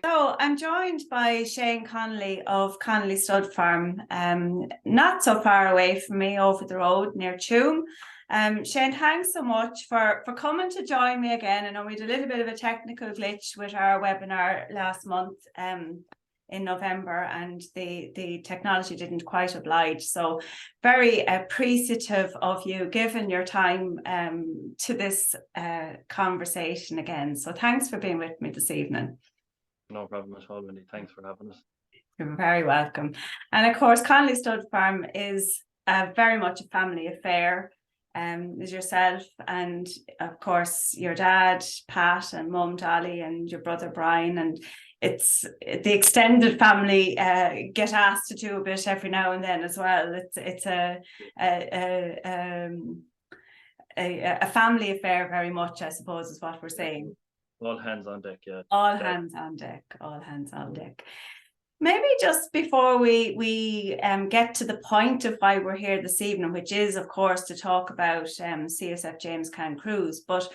So I'm joined by Shane Connolly of Connolly Stud Farm, not so far away from me, over the road near Tuam. Shane, thanks so much for coming to join me again. I know we had a little bit of a technical glitch with our webinar last month in November, and the technology didn't quite oblige. So very appreciative of you giving your time to this conversation again. So thanks for being with me this evening. No problem at all, Wendy. Thanks for having us. You're very welcome. And of course, Connolly Stud Farm is very much a family affair. There's yourself and, of course, your dad, Pat, and mum, Dolly, and your brother, Brian. And it's the extended family get asked to do a bit every now and then as well. It's a family affair very much, I suppose, is what we're saying. All hands on deck, yeah. All hands on deck, all hands on deck. Maybe just before we get to the point of why we're here this evening, which is, of course, to talk about CSF James Kann Cruz. But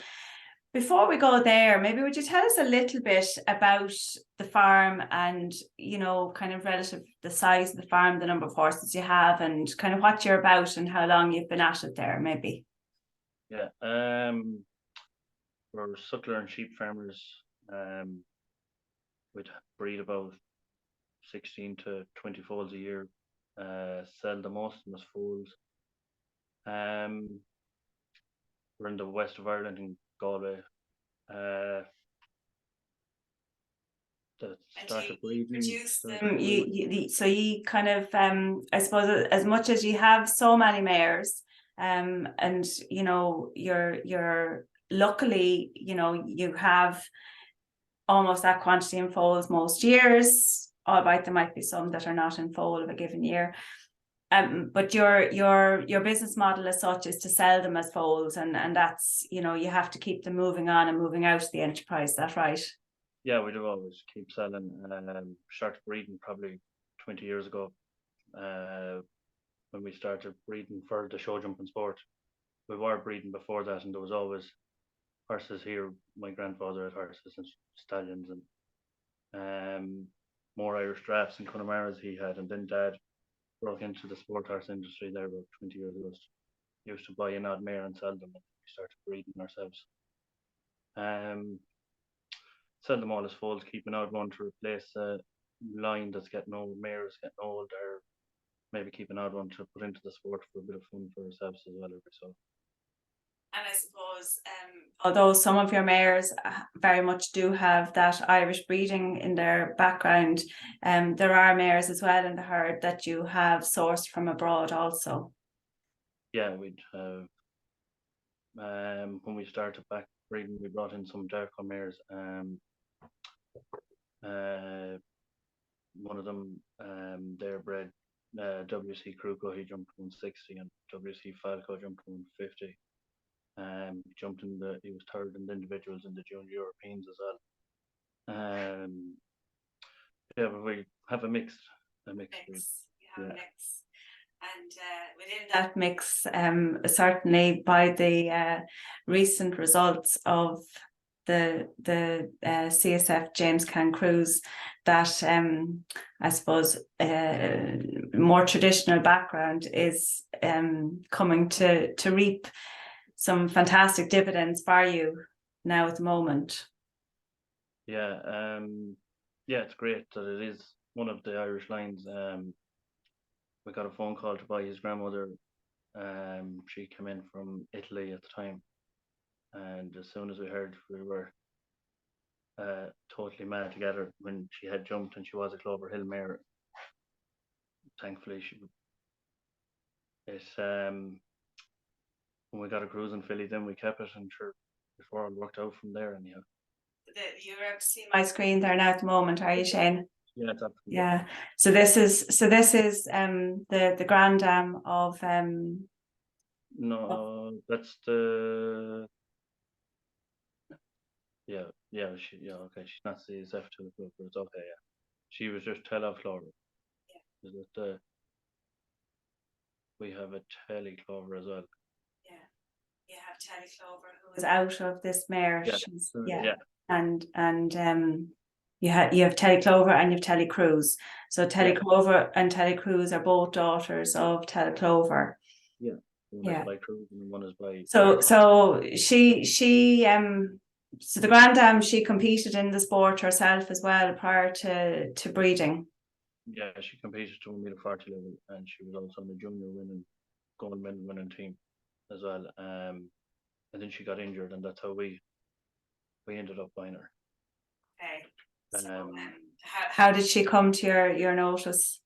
before we go there, maybe would you tell us a little bit about the farm and, you know, kind of relative the size of the farm, the number of horses you have, and kind of what you're about and how long you've been at it there, maybe? Yeah. We're suckler and sheep farmers. We'd breed about 16 to 20 foals a year. Sell the most of them as foals. We're in the west of Ireland in Galway. Started breeding. So you kind of, I suppose, as much as you have so many mares, and you know, you're luckily, you know, you have almost that quantity in foals most years, albeit there might be some that are not in foal of a given year. But your business model as such is to sell them as foals, and that's, you know, you have to keep them moving on and moving out of the enterprise. Is that right? Yeah, we do always keep selling. Started breeding probably 20 years ago, when we started breeding for the show jumping sport. We were breeding before that, and there was always horses here. My grandfather had horses and stallions and more Irish drafts and Connemara's he had, and then Dad broke into the sport horse industry there about 20 years ago. He used to buy an odd mare and sell them, and we started breeding ourselves. Sell them all as foals, keep an odd one to replace a line that's getting old, mares getting old, or maybe keep an odd one to put into the sport for a bit of fun for ourselves as well every so. And I suppose, although some of your mares very much do have that Irish breeding in their background, there are mares as well in the herd that you have sourced from abroad also. Yeah, we'd have, when we started back breeding, we brought in some Darko mares. One of them, they're bred WC Kruko, he jumped 160, and WC Falco jumped 150. He was third in the individuals in the junior Europeans as well. Yeah, but we have a mix. Mix. You have a mix. And within that mix, certainly by the recent results of the CSF James Kann Cruz, that I suppose more traditional background is coming to reap some fantastic dividends for you now at the moment. Yeah, it's great that it is one of the Irish lines. We got a phone call to buy his grandmother. She came in from Italy at the time, and as soon as we heard, we were totally mad together when she had jumped, and she was a Clover Hill mare. Thankfully, when we got a cruise in Philly, then we kept it, and sure, it all worked out from there. Anyhow. You're able to see my screen there now at the moment, are you, Shane? Yeah, it's absolutely. Yeah. So this is the grand dam of No, that's the okay. She's not CSF Teli Cruise, but it's okay. Yeah, she was just Tela Clover. Yeah. Is it we have a Teli Clover as well. Yeah, you have Teli Clover who is out of this mare. Yeah. And you have Teli Clover and you have Teli Cruise. So Teli Clover and Teli Cruise are both daughters of Teli Clover. Yeah. One is by Cruise and one is by. So the grand dam, she competed in the sport herself as well prior to breeding. Yeah, she competed to 1 meter 40 level, and she was also on the junior gold medal winning team as well. And then she got injured, and that's how we ended up buying her. Okay. So, how did she come to your notice?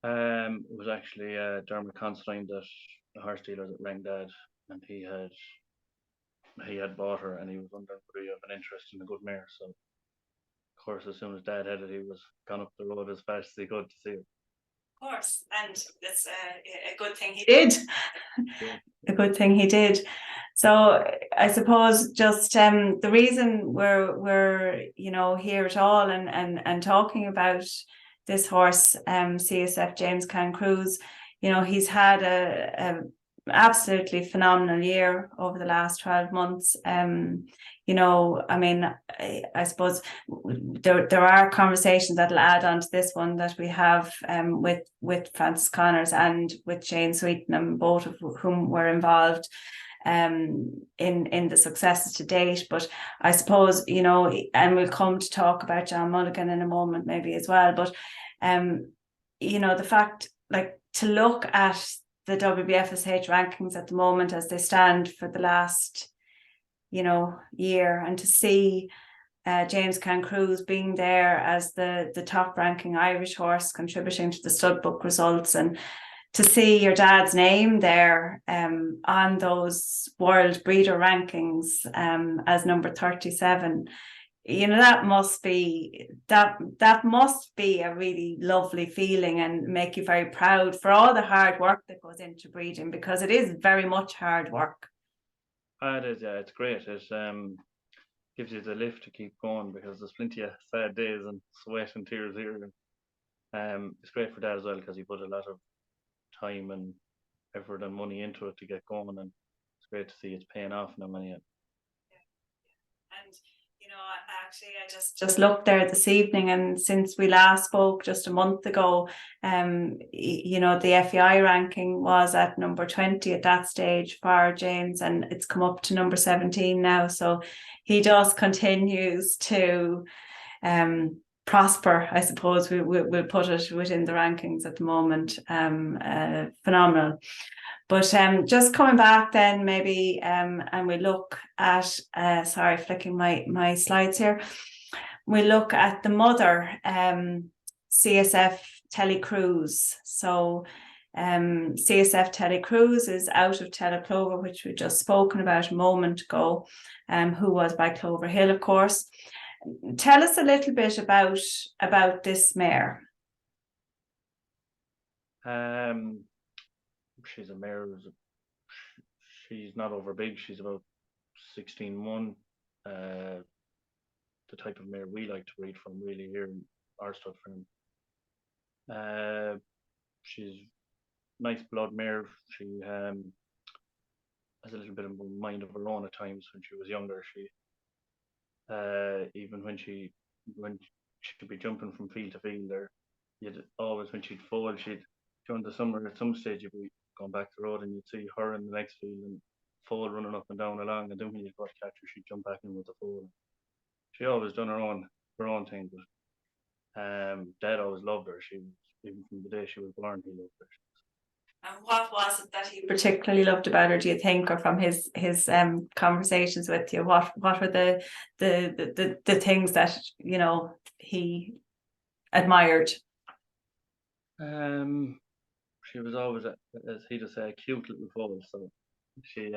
It was actually Dermot Considine, that the horse dealer that rang Dad, and he had bought her, and he was under of an interest in a good mare. So, of course, as soon as Dad had it, he was gone up the road as fast as he could to see her. Of course, and it's a good thing he did. Yeah. A good thing he did. So I suppose just the reason we're here at all and talking about this horse, CSF James Kann Cruz, he's had a absolutely phenomenal year over the last 12 months. I mean, I suppose there are conversations that'll add on to this one that we have with Francis Connors and with Shane Sweetnam, both of whom were involved in the successes to date. But I suppose, and we'll come to talk about John Mulligan in a moment maybe as well, but the fact, like, to look at the WBFSH rankings at the moment as they stand for the last year, and to see James Kann Cruz being there as the top ranking Irish horse, contributing to the stud book results, and to see your dad's name there on those world breeder rankings as number 37, that must be a really lovely feeling, and make you very proud for all the hard work that goes into breeding, because it is very much hard work. It is, yeah. It's great. It gives you the lift to keep going, because there's plenty of sad days and sweat and tears here. It's great for Dad as well, because he put a lot of time and effort and money into it to get going, and it's great to see it's paying off now. And actually, I just looked there this evening, and since we last spoke just a month ago, the FEI ranking was at number 20 at that stage for James, and it's come up to number 17 now. So he just continues to prosper, I suppose we'll put it, within the rankings at the moment. Phenomenal. But just coming back then, maybe, and we look at, sorry, flicking my slides here. We look at the mother, CSF Teli Cruise. So CSF Teli Cruise is out of Teli Clover, which we just spoken about a moment ago, who was by Clover Hill, of course. Tell us a little bit about this mare. She's a mare. She's not over big. She's about 16-1. The type of mare we like to breed from, really, here in our stud farm. She's nice blood mare. She has a little bit of a mind of her own at times. When she was younger, she even when she'd be jumping from field to field, there, you'd always, when she'd foal, during the summer, at some stage, you'd be going back the road and you'd see her in the next field, and foal running up and down along, and then when you got to catch her, she'd jump back in with the foal. She always done her own thing, but Dad always loved her. She was, even from the day she was born, he loved her. And what was it that he particularly loved about her, do you think, or from his conversations with you? What were the things that, you know, he admired? She was always, as he'd say, a cute little foal. So she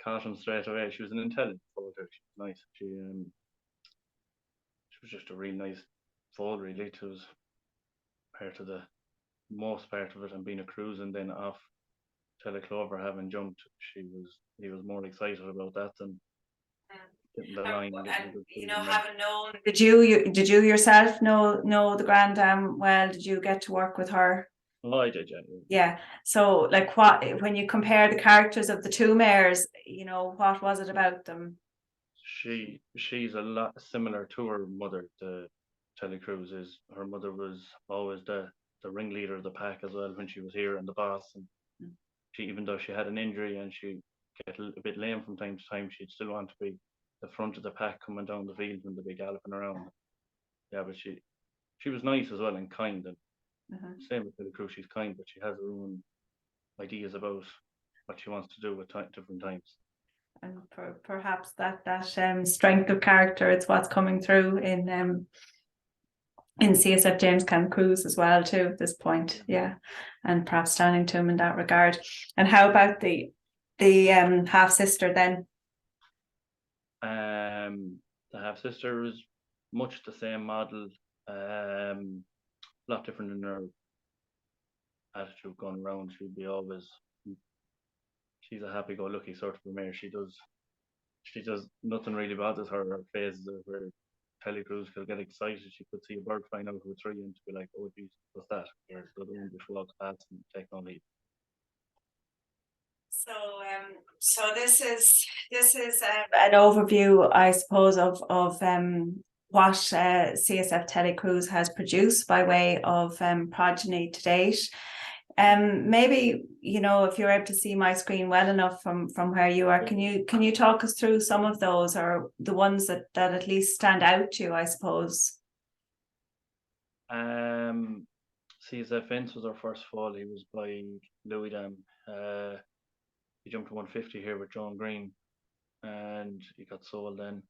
caught him straight away. She was an intelligent foal. She was nice. She was just a really nice foal, really. It was part of the most part of it, and being a cruise and then off Teli Clover having jumped, he was more excited about that than getting the line. And you know, having known, did you yourself know the grand dam well? Did you get to work with her? Oh, I did, yeah. Yeah. So, like, when you compare the characters of the two mares, you know, what was it about them? She's a lot similar to her mother. The Teli Cruise is, her mother was always the ringleader of the pack as well when she was here, and the boss. And she, even though she had an injury and she get a bit lame from time to time, she'd still want to be the front of the pack coming down the field when they be galloping around. Yeah, but she was nice as well and kind, and same with Teli Cruise. She's kind, but she has her own ideas about what she wants to do with different times. And perhaps that strength of character, it's what's coming through in CSF James Kann Cruz as well too at this point. Yeah, and perhaps standing to him in that regard. And how about the half sister then? The half sister is much the same model, a lot different in her attitude going around. She's a happy-go-lucky sort of mare. She does nothing really bothers her. Her phases of where Teli Cruise could get excited. She could see a bird flying out of a tree and to be like, "Oh, geez, what's that?" Whereas the other one just walks past and take no heed. So this is an overview, I suppose, of what CSF Teli Cruise has produced by way of Progeny to date. Maybe, you know, if you're able to see my screen well enough from where you are, can you talk us through some of those, or the ones that at least stand out to you, I suppose? CSF Vince was our first fall. He was by Louis Dam. He jumped to 150 here with John Green, and he got sold then.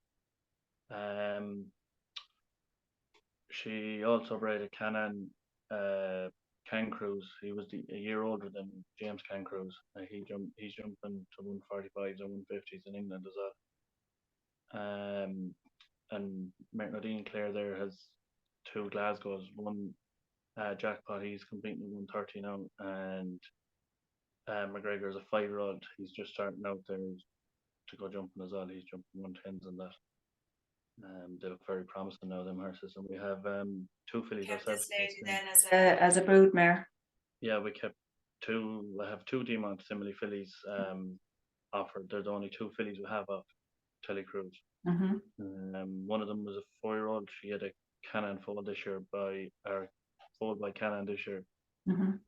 She also bred a Kann Cruz. He was a year older than James Kann Cruz. He's jumping to 145s and 150s in England as well. And Nadine Clare there has two Glasgows. One Jackpot, he's competing in 130 now, and McGregor's a 5-year-old. He's just starting out there to go jumping as well. He's jumping 110s and that. They look very promising now, them horses. And we have two fillies ourselves. This lady then as a brood mare. Yeah, we kept two. I have two Demont Simile fillies offered. They're the only two fillies we have off Teli Cruise. One of them was a 4-year-old. She had a Cannon foal this year foaled by Cannon this year.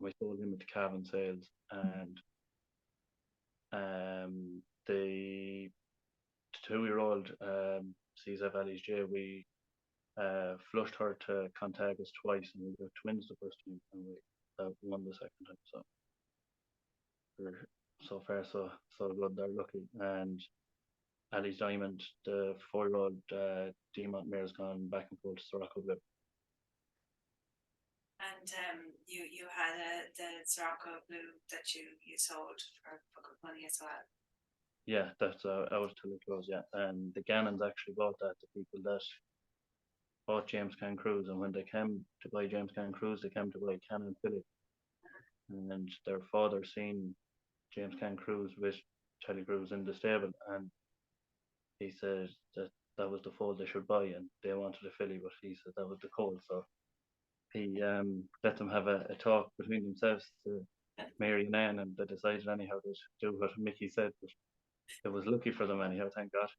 We sold him at the Cavan sales, and the 2-year-old CSF Ali's J, we flushed her to Teagasc twice, and we got twins the first time, and we won the second time. So we're so far so good. They're lucky. And Ali's Diamond, the 4-year-old Demont mare's gone back and forth to Sirocco Blue. And you had the Sirocco Blue that you sold for good money as well. Yeah, that's out to the close. Yeah, and the Gannons actually bought that. The people that bought James Kann Cruz, and when they came to buy James Kann Cruz, they came to buy Cannon filly, and their father seen James Kann Cruz with Teli Cruise in the stable, and he said that was the foal they should buy, and they wanted a filly, but he said that was the colt. So he let them have a talk between themselves to Mary and Anne, and they decided anyhow to do what Mickey said. But it was lucky for them anyhow, thank God.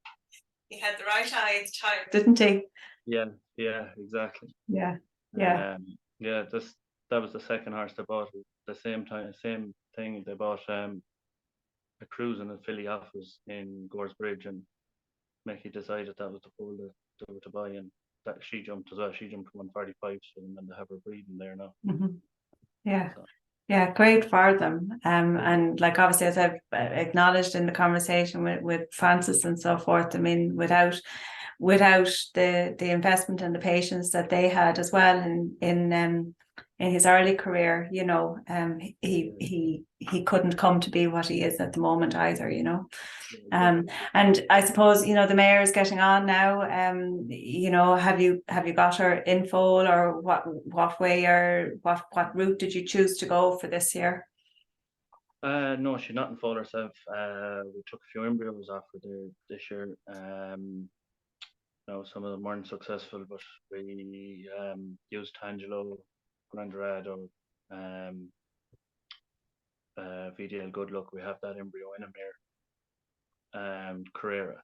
He had the right eye at the time, didn't he? Yeah, exactly. Yeah. That was the second horse they bought. The same thing they bought a cruise in a Philly office in Gore's Bridge, and Mickey decided that was the foal that they were to buy, and that she jumped as well. She jumped 145, so and then they have her breeding there now. Yeah. So, Yeah, great for them. And like obviously, as I've acknowledged in the conversation with Francis and so forth, I mean, without the investment and the patience that they had as well in his early career, you know, he couldn't come to be what he is at the moment either, you know. And I suppose, you know, the mayor is getting on now. You know, have you got her in foal, or what way, or what route did you choose to go for this year? No, she's not in foal herself. We took a few embryos off her there this year. No, some of them weren't successful, but we used Tangelo, Grandorado, VDL Good Luck. We have that embryo in a mare, and Carrera.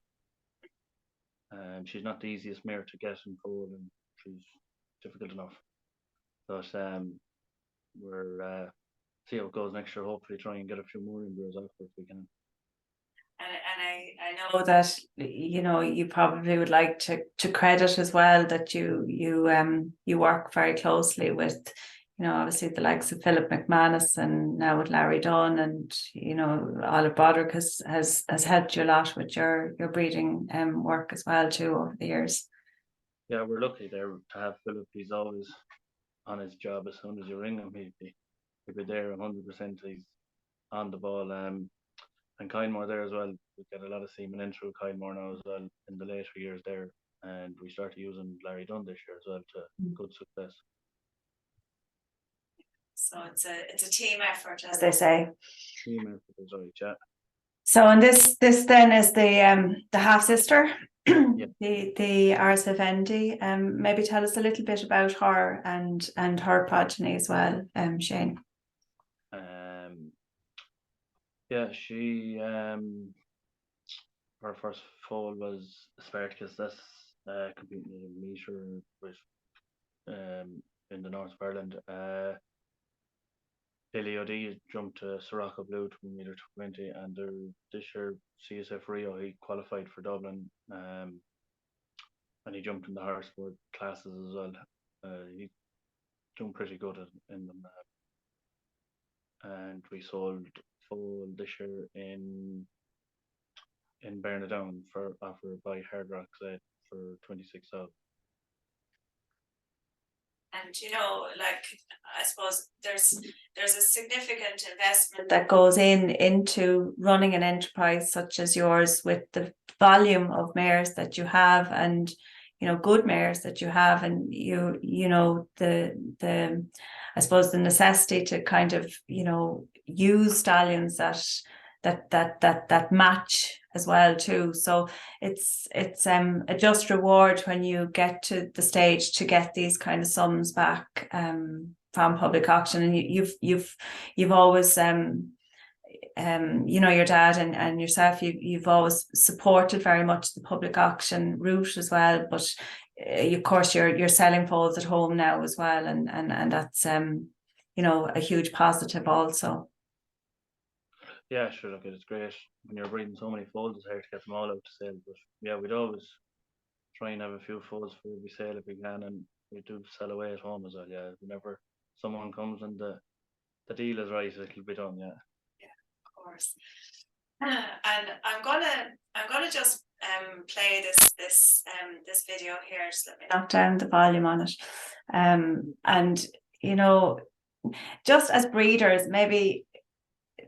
She's not the easiest mare to get in foal, and she's difficult enough. But we're see how it goes next year. Hopefully, try and get a few more embryos out if we can. And I know that, you know, you probably would like to credit as well that you work very closely with, you know, obviously the likes of Philip McManus, and now with Larry Dunn, and, you know, Olive Broderick has helped you a lot with your breeding work as well too over the years. Yeah, we're lucky there to have Philip. He's always on his job. As soon as you ring him, he'd be there 100%. He's on the ball. And Kylemore there as well. We get a lot of semen in through Kylemore now as well in the later years there, and we started using Larry Dunn this year as well to good success. So it's a team effort, as they say. Team effort is right, yeah. So, and this then is the half sister, Yeah. the RSF Wendy. Maybe tell us a little bit about her and her progeny as well, Shane. Yeah, she her first foal was Spartacus. That's competing in a metre with in the north of Ireland. Billy O'D jumped to Sirocco Blue to 1.20 metre, and this year CSF Rio, he qualified for Dublin, and he jumped in the horse sport classes as well. He's doing pretty good in them, and we sold foal this year in Bernadown for offered by Hard Rock for 26,000. And, you know, like, I suppose there's a significant investment that goes into running an enterprise such as yours, with the volume of mares that you have, and, you know, good mares that you have, and you know, the I suppose the necessity to kind of, you know, use stallions that match as well too. So it's a just reward when you get to the stage to get these kind of sums back from public auction. And you've always you know, your dad and yourself, you've always supported very much the public auction route as well, but of course you're selling foals at home now as well, and that's you know, a huge positive also. Yeah, sure. Look, it's great when you're breeding so many foals. It's hard to get them all out to sale, but yeah, we'd always try and have a few foals for every sale if we can, and we do sell away at home as well. Yeah, whenever someone comes and the deal is right, it'll be done. Yeah. Yeah, of course. And I'm gonna just play this video here. Just let me knock down the volume on it. And, you know, just as breeders, maybe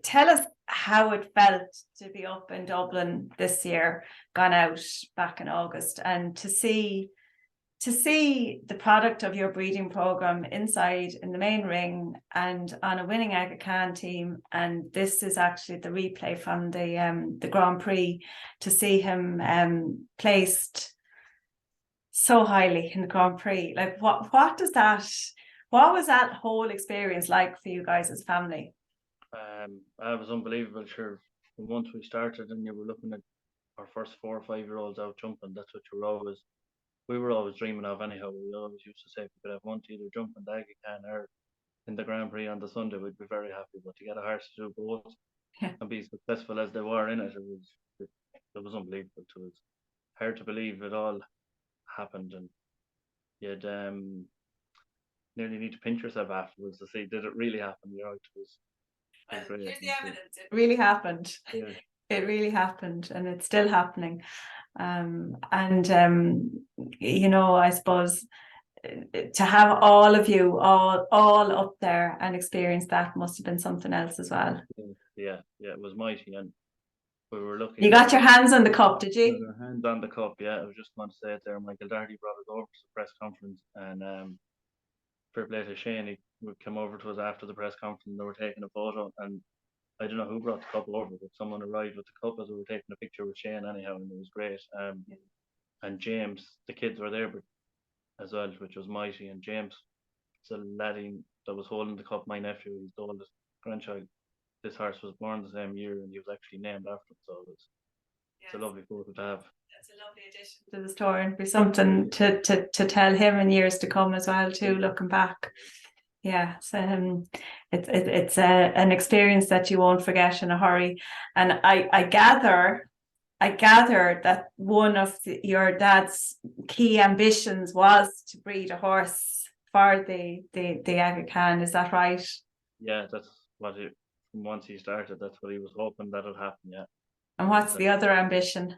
tell us how it felt to be up in Dublin this year, gone out back in August, and to see the product of your breeding program inside in the main ring and on a winning Aga Khan team. And this is actually the replay from the Grand Prix, to see him placed so highly in the Grand Prix. Like, what was that whole experience like for you guys as a family? It was unbelievable. Sure, once we started and you were looking at our first 4 or 5 year olds out jumping, that's what we were always dreaming of anyhow. We always used to say if we could have one to either jump in the Aga Khan or in the Grand Prix on the Sunday, we'd be very happy. But to get a horse to do both, and be successful as they were in it. It was unbelievable. It was hard to believe it all happened, and you'd nearly need to pinch yourself afterwards to see did it really happen. You know, it was great. Here's the evidence. It really happened. Yeah. It really happened, and it's still happening. You know, I suppose to have all of you all up there and experience that must have been something else as well. Yeah, it was mighty, and we were lucky. You got your hands on the cup, did you? Our hands on the cup, yeah. I was just going to say it there. Michael Doherty brought us over to the press conference, and fair play to Shane. He came over to us after the press conference, and they were taking a photo, and I don't know who brought the cup over, but someone arrived with the cup as we were taking a picture with Shane anyhow, and it was great. And James, the kids were there but as well, which was mighty. And James, the laddie that was holding the cup, my nephew, he's the oldest grandchild. This horse was born the same year, and he was actually named after him, so it's a lovely photo to have. That's a lovely addition to the story, and be something to tell him in years to come as well too, looking back. Yeah, so it's an experience that you won't forget in a hurry. And I gather that one of your dad's key ambitions was to breed a horse for the Aga Khan. Is that right? Yeah, that's what it. Once he started, that's what he was hoping that would happen. Yeah. And what's the other ambition?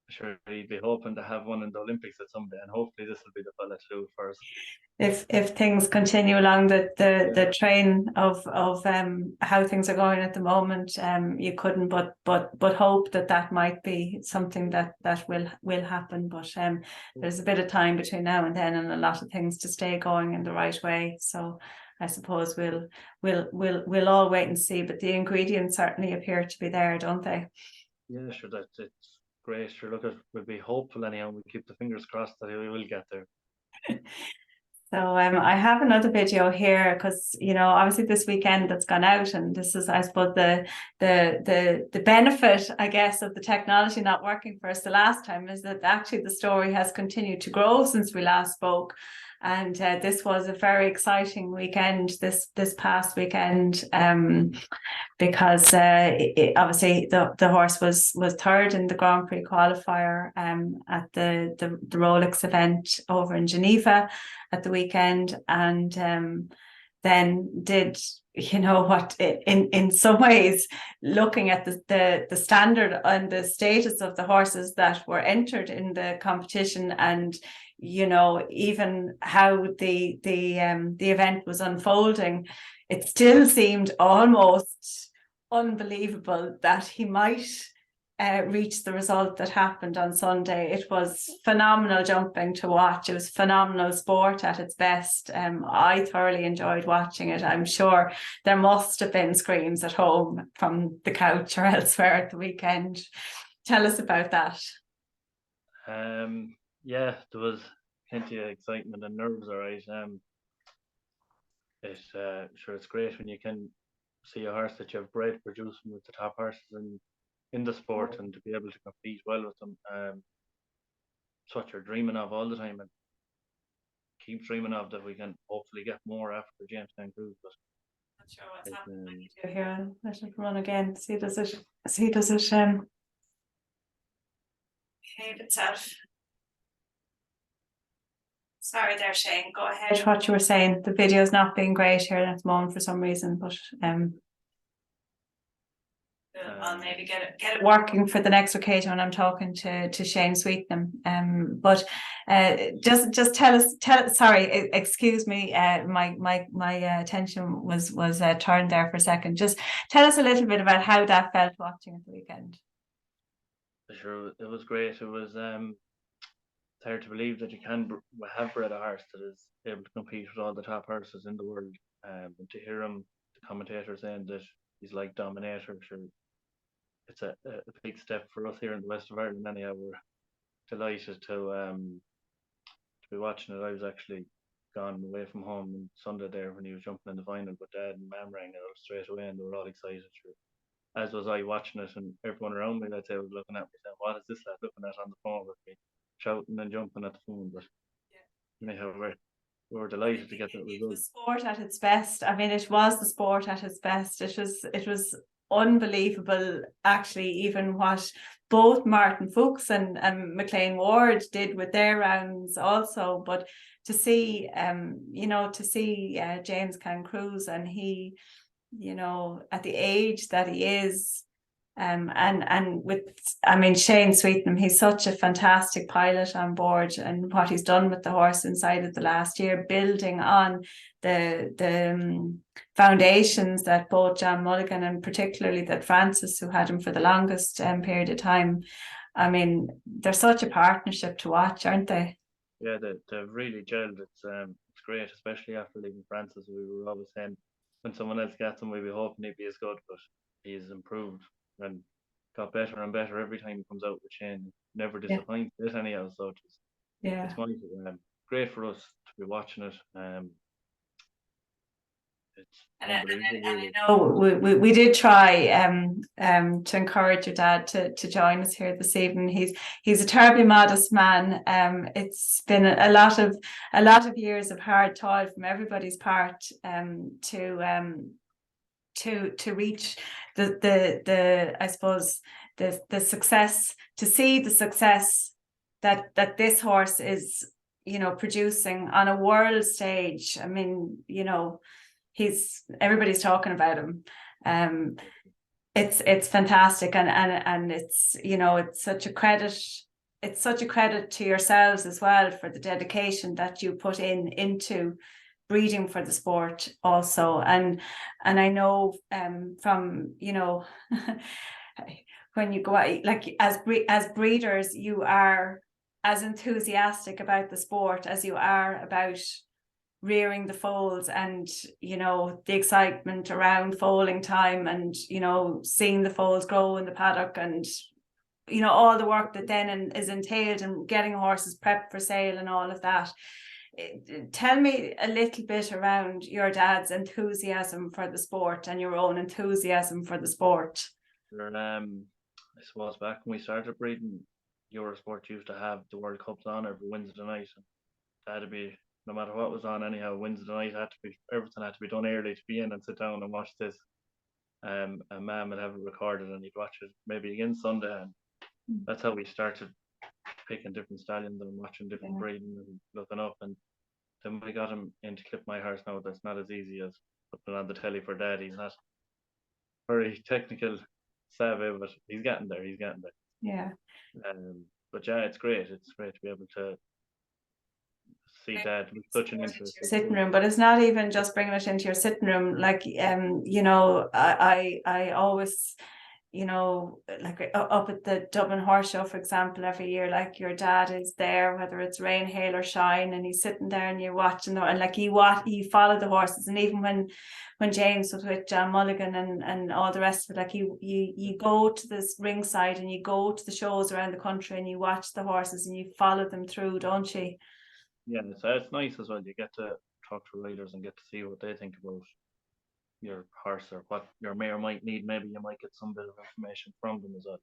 Sure, he'd be hoping to have one in the Olympics at some day, and hopefully this will be the fella to do it first. If things continue along the train of how things are going at the moment, you couldn't but hope that might be something that will happen. But there's a bit of time between now and then, and a lot of things to stay going in the right way. So I suppose we'll all wait and see. But the ingredients certainly appear to be there, don't they? Yeah, sure. It's great. Sure, look, we'll be hopeful anyhow. We keep the fingers crossed that we will get there. So I have another video here because, you know, obviously this weekend that's gone out, and this is, I suppose, the benefit, I guess, of the technology not working for us the last time is that actually the story has continued to grow since we last spoke. And this was a very exciting weekend, this past weekend, because obviously the horse was third in the Grand Prix qualifier at the Rolex event over in Geneva at the weekend, and then did, you know what, in some ways, looking at the standard and the status of the horses that were entered in the competition, and you know, even how the event was unfolding, it still seemed almost unbelievable that he might reach the result that happened on Sunday. It was phenomenal jumping to watch. It was phenomenal sport at its best. I thoroughly enjoyed watching it. I'm sure there must have been screams at home from the couch or elsewhere at the weekend. Tell us about that. Yeah, there was plenty of excitement and nerves, all right. Sure, it's great when you can see a horse that you've bred producing with the top horses in the sport, and to be able to compete well with them. It's what you're dreaming of all the time, and keep dreaming of that we can hopefully get more after James Kann Cruz. But not sure what's happening here. Let it run again. See, does it behave itself? Sorry there, Shane. Go ahead. What you were saying. The video is not being great here at the moment for some reason, but I'll maybe get it working for the next occasion when I'm talking to Shane Sweetnam. But just tell us. Sorry, excuse me. My attention was turned there for a second. Just tell us a little bit about how that felt watching at the weekend. Sure, it was great. It was it's hard to believe that you can have bred a horse that is able to compete with all the top horses in the world. And to hear him, the commentator, saying that he's like Dominator, sure, it's a big step for us here in the west of Ireland. Anyhow, we're delighted to be watching it. I was actually gone away from home on Sunday there when he was jumping in the final, but Dad and Mam rang it straight away, and they were all excited. Sure. As was I watching it, and everyone around me, I'd say, was looking at me saying, "What is this lad looking at on the phone with me?" Shouting and jumping at the phone. But anyhow, we're delighted to get that result. The sport at its best. I mean, it was the sport at its best. It was unbelievable, actually, even what both Martin Fuchs and McLean Ward did with their rounds also. But to see, James Kann Cruz, and he, at the age that he is, and with, Shane Sweetnam, he's such a fantastic pilot on board, and what he's done with the horse inside of the last year, building on the foundations that both John Mulligan and particularly that Francis, who had him for the longest period of time, they're such a partnership to watch, aren't they? Yeah, they've really gelled. It's great, especially after leaving Francis. We were always saying when someone else gets him, we'd be hoping he'd be as good, but he's improved and got better and better every time he comes out with Shane. Never disappoints it anyhow. So it's wonderful. Great for us to be watching it. It's unbelievable. And I know we did try to encourage your dad to join us here this evening. He's a terribly modest man. It's been a lot of years of hard toil from everybody's part to reach the I suppose the success, to see the success that this horse is producing on a world stage. Everybody's talking about him. It's fantastic, and it's it's such a credit. It's such a credit to yourselves as well for the dedication that you put into breeding for the sport also. And I know from when you go out, like as breeders, you are as enthusiastic about the sport as you are about rearing the foals, and the excitement around foaling time, and seeing the foals grow in the paddock, and all the work that then is entailed in getting horses prepped for sale and all of that. Tell me a little bit around your dad's enthusiasm for the sport and your own enthusiasm for the sport. I suppose back when we started breeding, Eurosport used to have the World Cups on every Wednesday night, and that'd be, no matter what was on anyhow, Wednesday night everything had to be done early to be in and sit down and watch this. And Mum would have it recorded, and he'd watch it maybe again Sunday, and that's how we started picking different stallions and watching different breeding and looking up. And then we got him in to clip my horse. Now that's not as easy as putting it on the telly for Dad. He's not very technical savvy, but he's getting there. Yeah. But yeah, it's great. It's great to be able to see Dad with such an interest. Sitting room, but it's not even just bringing it into your sitting room. Like I always, like up at the Dublin Horse Show, for example, every year, like your dad is there, whether it's rain, hail or shine, and he's sitting there and you're watching and like you follow the horses. And even when James was with John Mulligan and all the rest of it, like you go to this ringside and you go to the shows around the country and you watch the horses and you follow them through, don't you? Yeah, it's nice as well. You get to talk to riders and get to see what they think about your horse or what your mare might need. Maybe you might get some bit of information from them as well.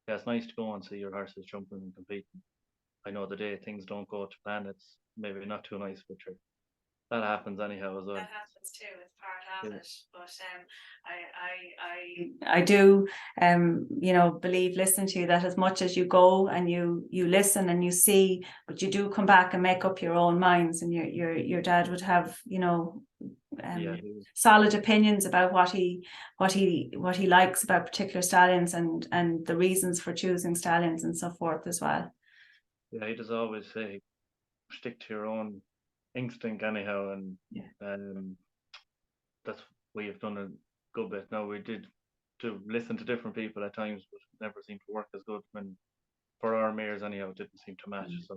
Yeah, it's nice to go and see your horses jumping and competing. I know the day things don't go to plan, it's maybe not too nice, but that happens anyhow as well. That happens too. It's part of it. But I do believe, listening to you, that as much as you go and you listen and you see, but you do come back and make up your own minds, and your dad would have solid opinions about what he likes about particular stallions and the reasons for choosing stallions and so forth as well. Yeah, he does always say stick to your own instinct anyhow, and that's we have done a good bit. Now we did to listen to different people at times, but it never seemed to work as good when for our mares anyhow. It didn't seem to match. So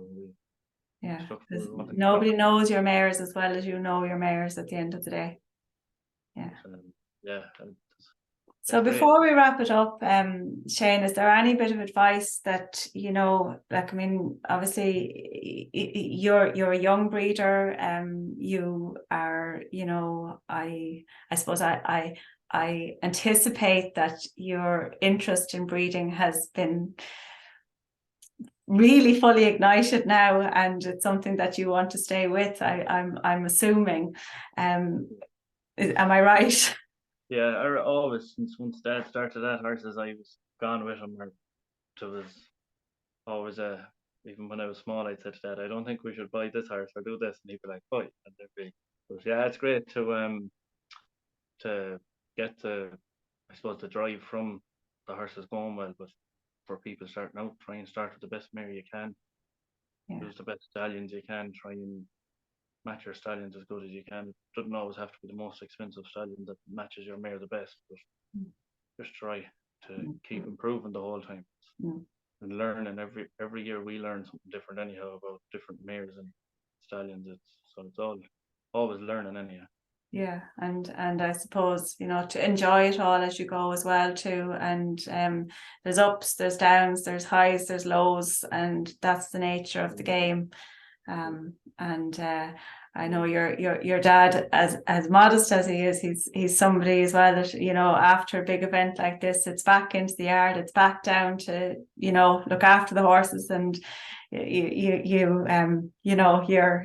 nobody knows your mares as well as you know your mares at the end of the day. So before we wrap it up, Shane, is there any bit of advice that obviously you're a young breeder, you are, I suppose I anticipate that your interest in breeding has been really fully ignited now, and it's something that you want to stay with. I'm assuming. Am I right? Yeah, I always, since once Dad started that horses, I was gone with him. Or it was always even when I was small, I said to Dad, I don't think we should buy this horse or do this, and he'd be like, "Buy," and there'd be. But yeah, it's great to get the, I suppose, the drive from the horses going well, but for people starting out, try and start with the best mare you can, use the best stallions you can, try and match your stallions as good as you can. It doesn't always have to be the most expensive stallion that matches your mare the best, but just try to keep improving the whole time and learning. Every year we learn something different anyhow about different mares and stallions. It's all always learning anyhow. Yeah, and I suppose, you know, to enjoy it all as you go as well too. And there's ups, there's downs, there's highs, there's lows, and that's the nature of the game. I know your dad, as modest as he is, he's somebody as well that, you know, after a big event like this, it's back into the yard, it's back down to, you know, look after the horses, and you know, you're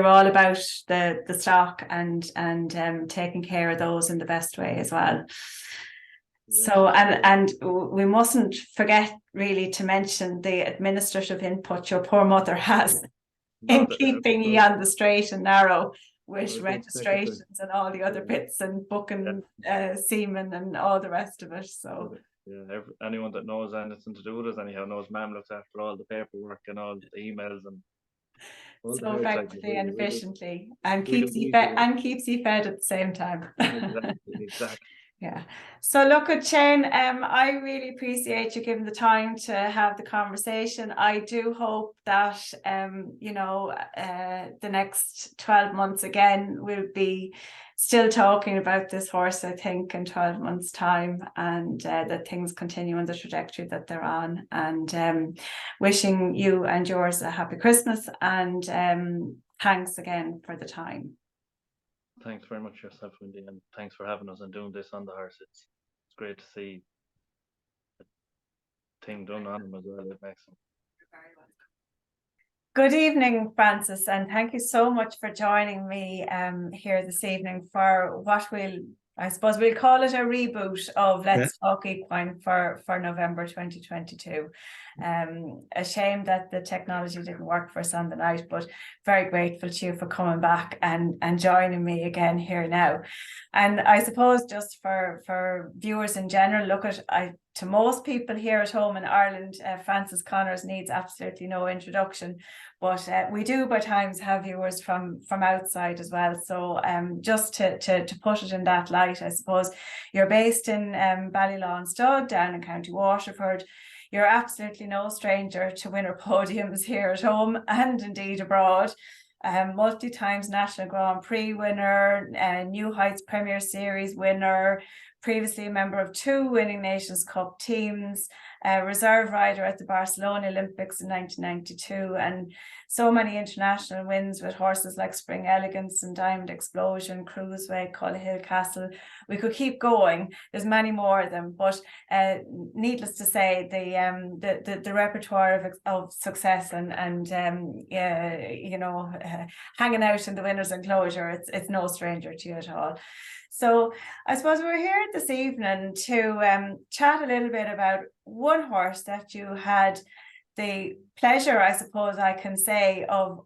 all about the stock and taking care of those in the best way as well. So, and we mustn't forget really to mention the administrative input your poor mother has in keeping you on the straight and narrow with registrations and all the other bits and booking seamen and all the rest of it. So yeah, anyone that knows anything to do with us anyhow knows Ma'am looks after all the paperwork and all the emails and so effectively and efficiently, and keeps you fed at the same time. Exactly. Yeah. So look at Shane, I really appreciate you giving the time to have the conversation. I do hope that you know, the next 12 months again we'll be still talking about this horse, I think, in 12 months' time, and that things continue on the trajectory that they're on. And wishing you and yours a happy Christmas, and thanks again for the time. Thanks very much yourself, Wendy, and thanks for having us and doing this on the horse. It's great to see the thing done on him as well. It makes him. Good evening, Francis, and thank you so much for joining me here this evening for what I suppose we'll call it a reboot of Let's Talk Equine for November 2022. A shame that the technology didn't work for us on the night, but very grateful to you for coming back and joining me again here now. And I suppose just for viewers in general, to most people here at home in Ireland, Francis Connors needs absolutely no introduction, but we do by times have viewers from outside as well. So just to put it in that light, I suppose you're based in Ballylawn Stud down in County Waterford. You're absolutely no stranger to winner podiums here at home and indeed abroad. Multi-times National Grand Prix winner, New Heights Premier Series winner, previously a member of 2 winning Nations Cup teams, reserve rider at the Barcelona Olympics in 1992, and so many international wins with horses like Spring Elegance and Diamond Explosion, Cruiseway, Cullehill Castle. We could keep going. There's many more of them, but needless to say, the repertoire of success and you know, hanging out in the winners' enclosure, it's no stranger to you at all. So I suppose we're here this evening to chat a little bit about one horse that you had the pleasure, I suppose I can say, of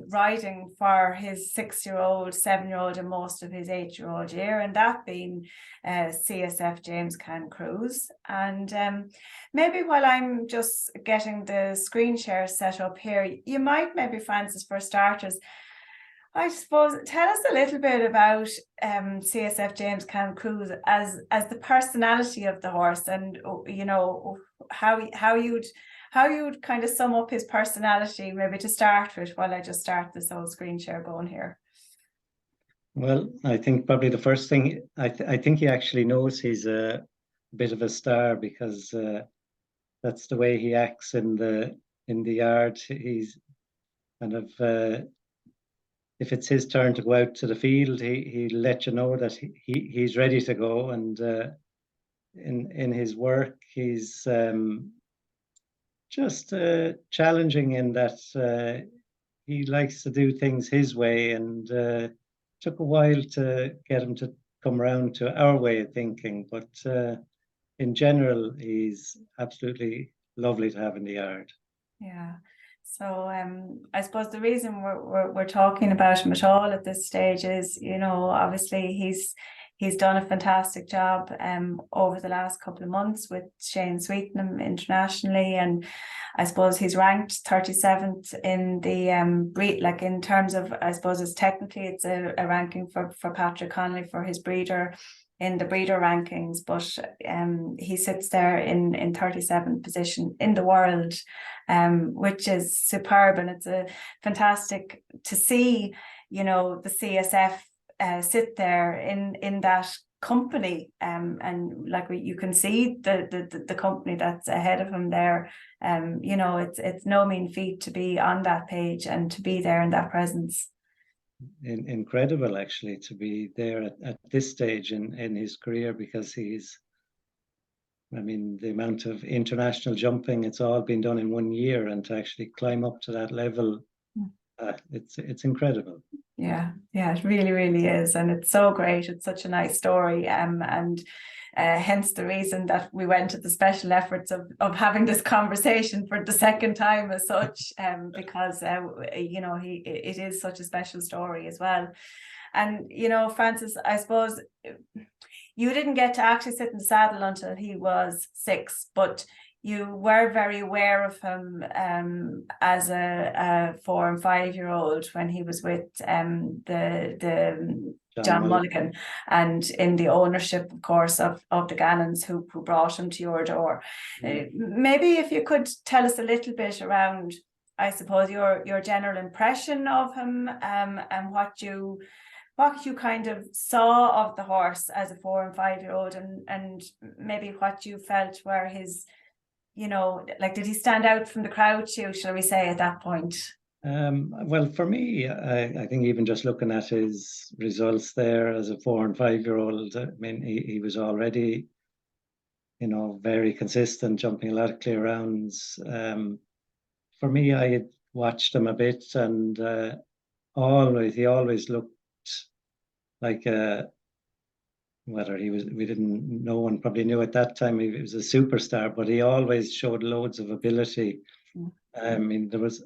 riding for his 6-year-old, 7-year-old, and most of his 8-year-old year, and that being CSF James Kann Cruz. And maybe while I'm just getting the screen share set up here, you might maybe, Francis, for starters, I suppose, tell us a little bit about CSF James Kann Cruz as the personality of the horse, and you know how you'd kind of sum up his personality, maybe to start with, while I just start this whole screen share going here. Well, I think probably the first thing, I think he actually knows he's a bit of a star, because that's the way he acts in the yard. He's kind of if it's his turn to go out to the field, he'll let you know that he's ready to go. And in his work, he's just challenging in that he likes to do things his way, and took a while to get him to come around to our way of thinking. But in general, he's absolutely lovely to have in the yard. Yeah. So I suppose the reason we're talking about him at all at this stage is, you know, obviously he's done a fantastic job over the last couple of months with Shane Sweetnam internationally, and I suppose he's ranked 37th in the breed, like in terms of, I suppose it's technically it's a ranking for Patrick Connolly for his breeder in the breeder rankings, but he sits there in 37th position in the world, which is superb, and it's a fantastic to see, you know, the CSF sit there in that company, and like you can see the company that's ahead of him there. You know, it's no mean feat to be on that page and to be there in that presence. Incredible, actually, to be there at this stage in his career, because I mean, the amount of international jumping, it's all been done in 1 year, and to actually climb up to that level, it's incredible. Yeah, it really, really is, and it's so great. It's such a nice story, and hence the reason that we went to the special efforts of having this conversation for the second time as such, because you know, it is such a special story as well. And you know, Francis, I suppose you didn't get to actually sit in the saddle until he was 6, but you were very aware of him as a 4 and 5 year old when he was with the John Mulligan, and in the ownership, of course, of the Gannons who brought him to your door. Maybe if you could tell us a little bit around, I suppose, your general impression of him, and what you kind of saw of the horse as a 4 and 5 year old, and maybe what you felt were his, you know, like, did he stand out from the crowd too, shall we say, at that point? Well, for me, I think even just looking at his results there as a 4 and 5 year old, I mean, he was already, you know, very consistent, jumping a lot of clear rounds. For me, I had watched him a bit, and he always looked like whether he was, no one probably knew at that time he was a superstar, but he always showed loads of ability. I mean, there was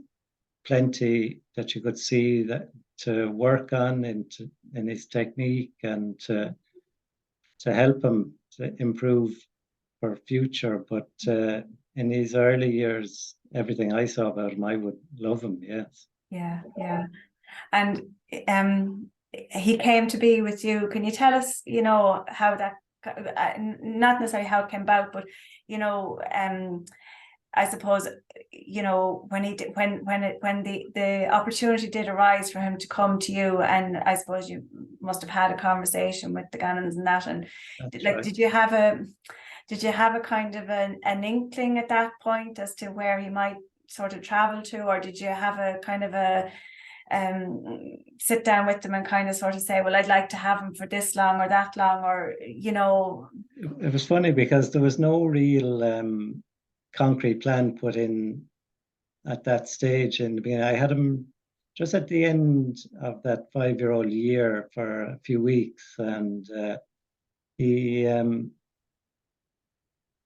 plenty that you could see that to work on in his technique, and to help him to improve for future. But in his early years, everything I saw about him, I would love him. Yes. Yeah. And he came to be with you. Can you tell us, you know, how that, not necessarily how it came about, but, you know, I suppose, you know, when the opportunity did arise for him to come to you, and I suppose you must have had a conversation with the Gannons and that, and like, right. Did you have a kind of an inkling at that point as to where he might sort of travel to, or did you have a kind of a sit down with them and kind of sort of say, well, I'd like to have him for this long or that long, or, you know? It was funny because there was no real concrete plan put in at that stage in the beginning. I had him just at the end of that 5-year-old year for a few weeks, and he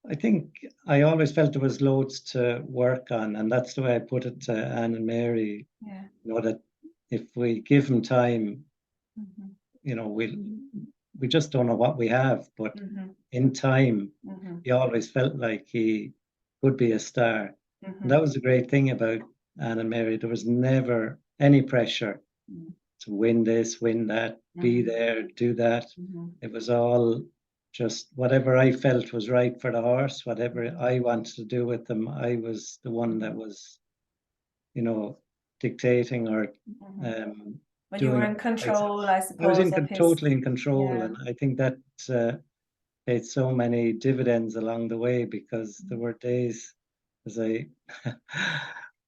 I think I always felt there was loads to work on, and that's the way I put it to Anne and Mary. Yeah. You know, that if we give him time, you know, we just don't know what we have, but in time, he always felt like he could be a star. And that was the great thing about Anne and Mary. There was never any pressure to win this, win that, be there, do that. It was all just whatever I felt was right for the horse, whatever I wanted to do with them. I was the one that was, you know, dictating or but you were in control, I suppose. I was totally in control, and I think that paid so many dividends along the way, because there were days as I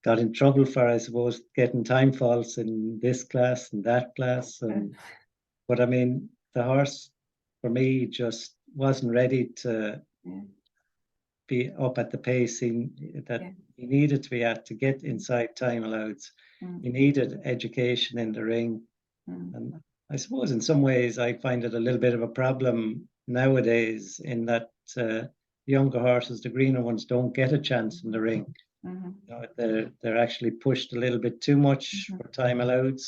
got in trouble for, I suppose, getting time faults in this class and that class, and but I mean, the horse for me just wasn't ready to be up at the pace he needed to be at to get inside time alloweds. He needed education in the ring, and I suppose in some ways I find it a little bit of a problem nowadays in that younger horses, the greener ones, don't get a chance in the ring. Mm-hmm. You know, they're actually pushed a little bit too much for time allowed.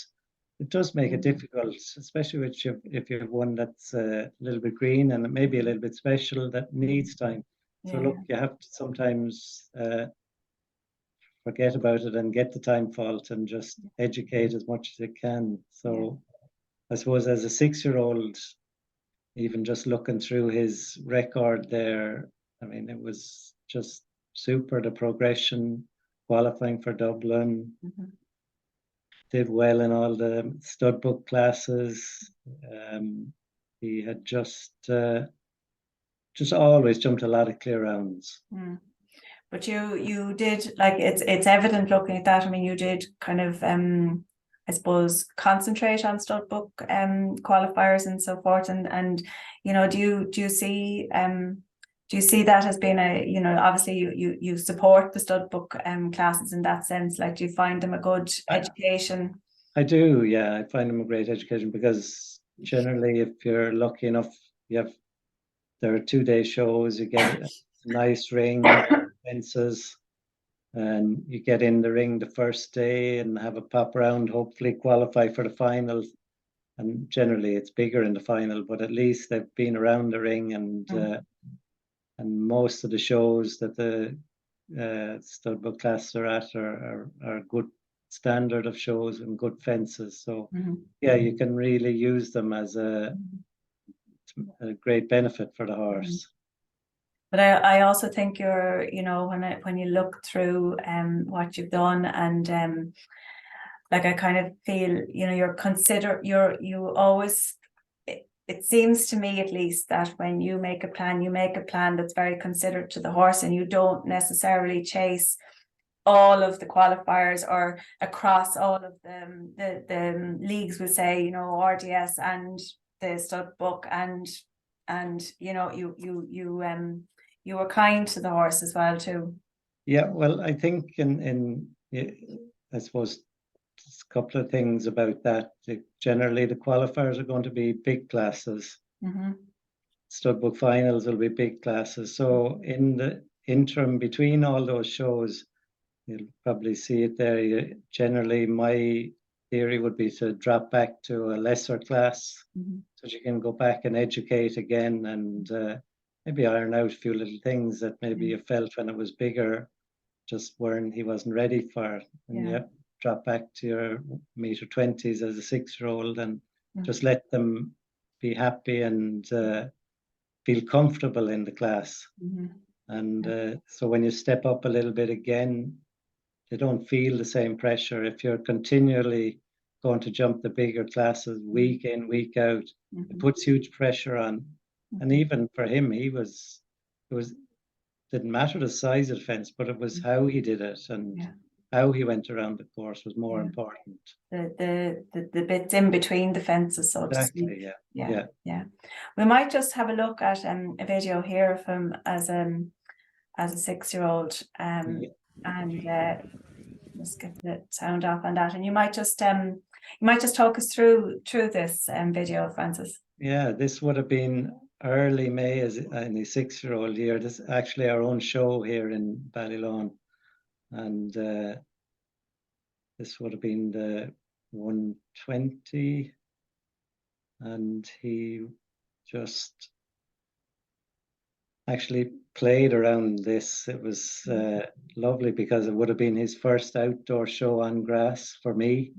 It does make it difficult, especially if you have one that's a little bit green and maybe a little bit special that needs time. So look, you have to sometimes forget about it and get the time fault and just educate as much as you can. So I suppose as a 6-year-old, even just looking through his record there, I mean, it was just super, the progression, qualifying for Dublin, did well in all the stud book classes. He had just always jumped a lot of clear rounds. But you did, like, it's evident looking at that. I mean, you did kind of I suppose concentrate on stud book qualifiers and so forth, and you know, do you see that as being a, you know, obviously you support the stud book classes in that sense, like, do you find them a good education? I do, yeah. I find them a great education because generally, if you're lucky enough, there are 2-day shows, you get a nice ring, fences, and you get in the ring the first day and have a pop round, hopefully qualify for the final. And generally it's bigger in the final, but at least they've been around the ring, and most of the shows that the stud book classes are at are good standard of shows and good fences. So yeah, you can really use them as a great benefit for the horse. But I also think you're, you know, when you look through what you've done, and like, I kind of feel, you know, you always, it seems to me at least that when you make a plan that's very considered to the horse, and you don't necessarily chase all of the qualifiers or across all of the leagues, will say, you know, RDS and the stud book, and you know, you were kind to the horse as well too. Yeah, well, I think I suppose a couple of things about that. Generally, the qualifiers are going to be big classes. Stud book finals will be big classes. So in the interim between all those shows, you'll probably see it there. Generally, my theory would be to drop back to a lesser class, so you can go back and educate again, and maybe iron out a few little things that maybe you felt when it was bigger he wasn't ready for. And drop back to your meter 20s as a 6-year-old, and just let them be happy and feel comfortable in the class. And so when you step up a little bit again, they don't feel the same pressure. If you're continually going to jump the bigger classes week in, week out, it puts huge pressure on. And even for him, didn't matter the size of the fence, but it was how he did it, and how he went around the course was more important. The bits in between the fences, so exactly, to speak. Yeah. We might just have a look at a video here of him as a 6-year-old, and let's get the sound off on that, and you might just talk us through this video, Francis. Yeah, this would have been early May in his 6-year-old year. This is actually our own show here in Ballylawn, and this would have been the 120, and he just actually played around this. It was lovely because it would have been his first outdoor show on grass for me,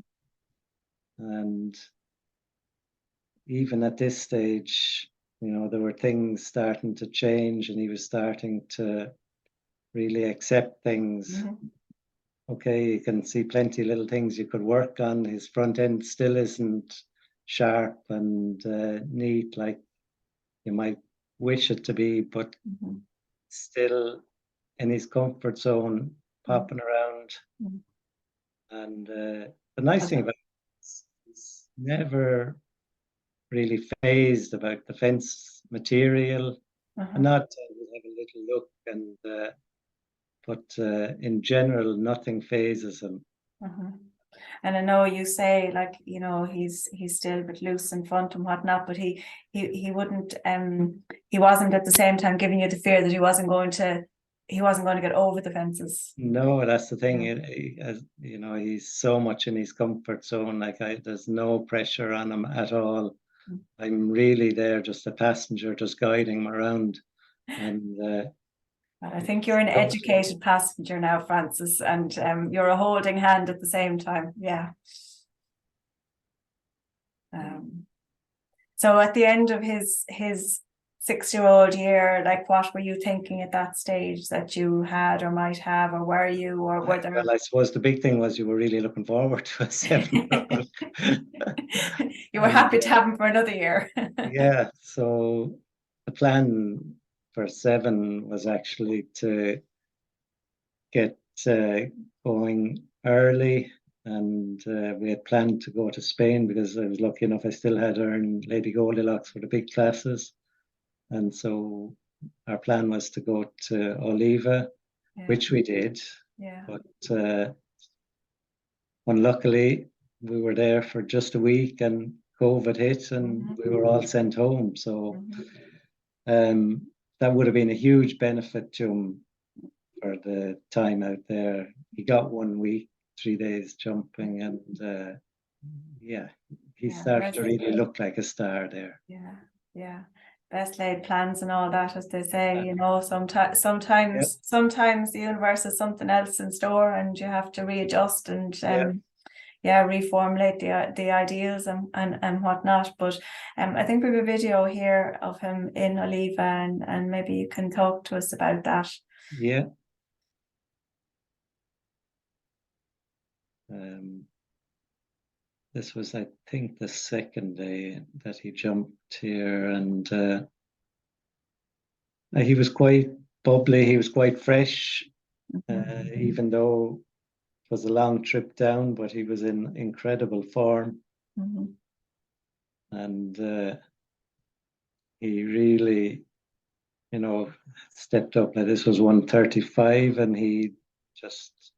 and even at this stage, you know, there were things starting to change, and he was starting to really accept things. Okay, you can see plenty of little things you could work on. His front end still isn't sharp and neat like you might wish it to be, but still in his comfort zone, popping around. And the nice thing about it is he's never really phased about the fence material, and not we'll have a little look, and but in general, nothing phases him. And I know you say, like, you know, he's still a bit loose in front and whatnot, but he wouldn't he wasn't at the same time giving you the fear that he wasn't going to get over the fences. No, that's the thing. Yeah. As you know, he's so much in his comfort zone. Like there's no pressure on him at all. I'm really there, just a passenger, just guiding him around. And I think you're an educated passenger now, Francis, and you're a holding hand at the same time. Yeah. So at the end of his 6-year-old year, like, what were you thinking at that stage that you had or might have, or were you, or were there? Well, I suppose the big thing was you were really looking forward to a 7-year-old. You were happy to have him for another year. Yeah, so the plan for 7 was actually to get going early, and we had planned to go to Spain because I was lucky enough I still had earned Lady Goldilocks for the big classes, and so our plan was to go to Oliva, which we did. Yeah. But unluckily, we were there for just a week and COVID hit, and we were all sent home. So that would have been a huge benefit to him for the time out there. He got 1 week, 3 days jumping, and he started to really look like a star there. Yeah. Best laid plans and all that, as they say. You know, sometimes the universe has something else in store, and you have to readjust and reformulate the ideals and whatnot. But I think we have a video here of him in Oliva, and maybe you can talk to us about that. Yeah. This was, I think, the second day that he jumped here, and he was quite bubbly. He was quite fresh, even though it was a long trip down, but he was in incredible form. And he really, you know, stepped up. Like, this was 135, and he just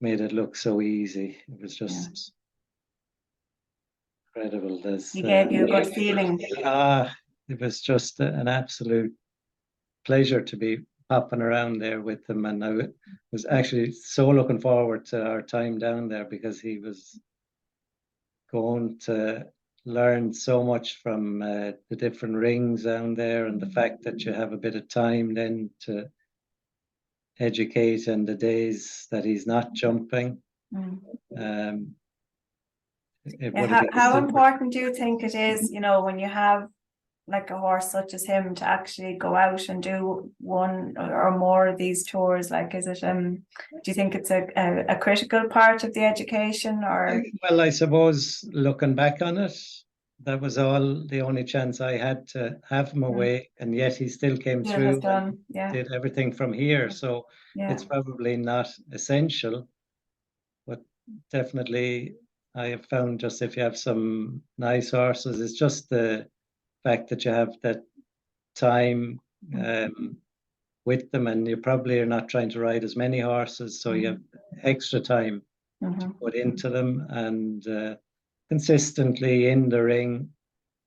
made it look so easy. It was just incredible. He gave you a good feeling. It was just an absolute pleasure to be popping around there with him, and I was actually so looking forward to our time down there, because he was going to learn so much from the different rings down there, and the fact that you have a bit of time then to educate in the days that he's not jumping. How important do you think it is, you know, when you have like a horse such as him, to actually go out and do one or more of these tours? Like, is it do you think it's a critical part of the education? Or well, I suppose looking back on it, that was the only chance I had to have him away, and yet he still came through and did everything from here. So it's probably not essential, but definitely I have found, just if you have some nice horses, it's just the fact that you have that time with them, and you probably are not trying to ride as many horses, so you have extra time to put into them, and consistently in the ring,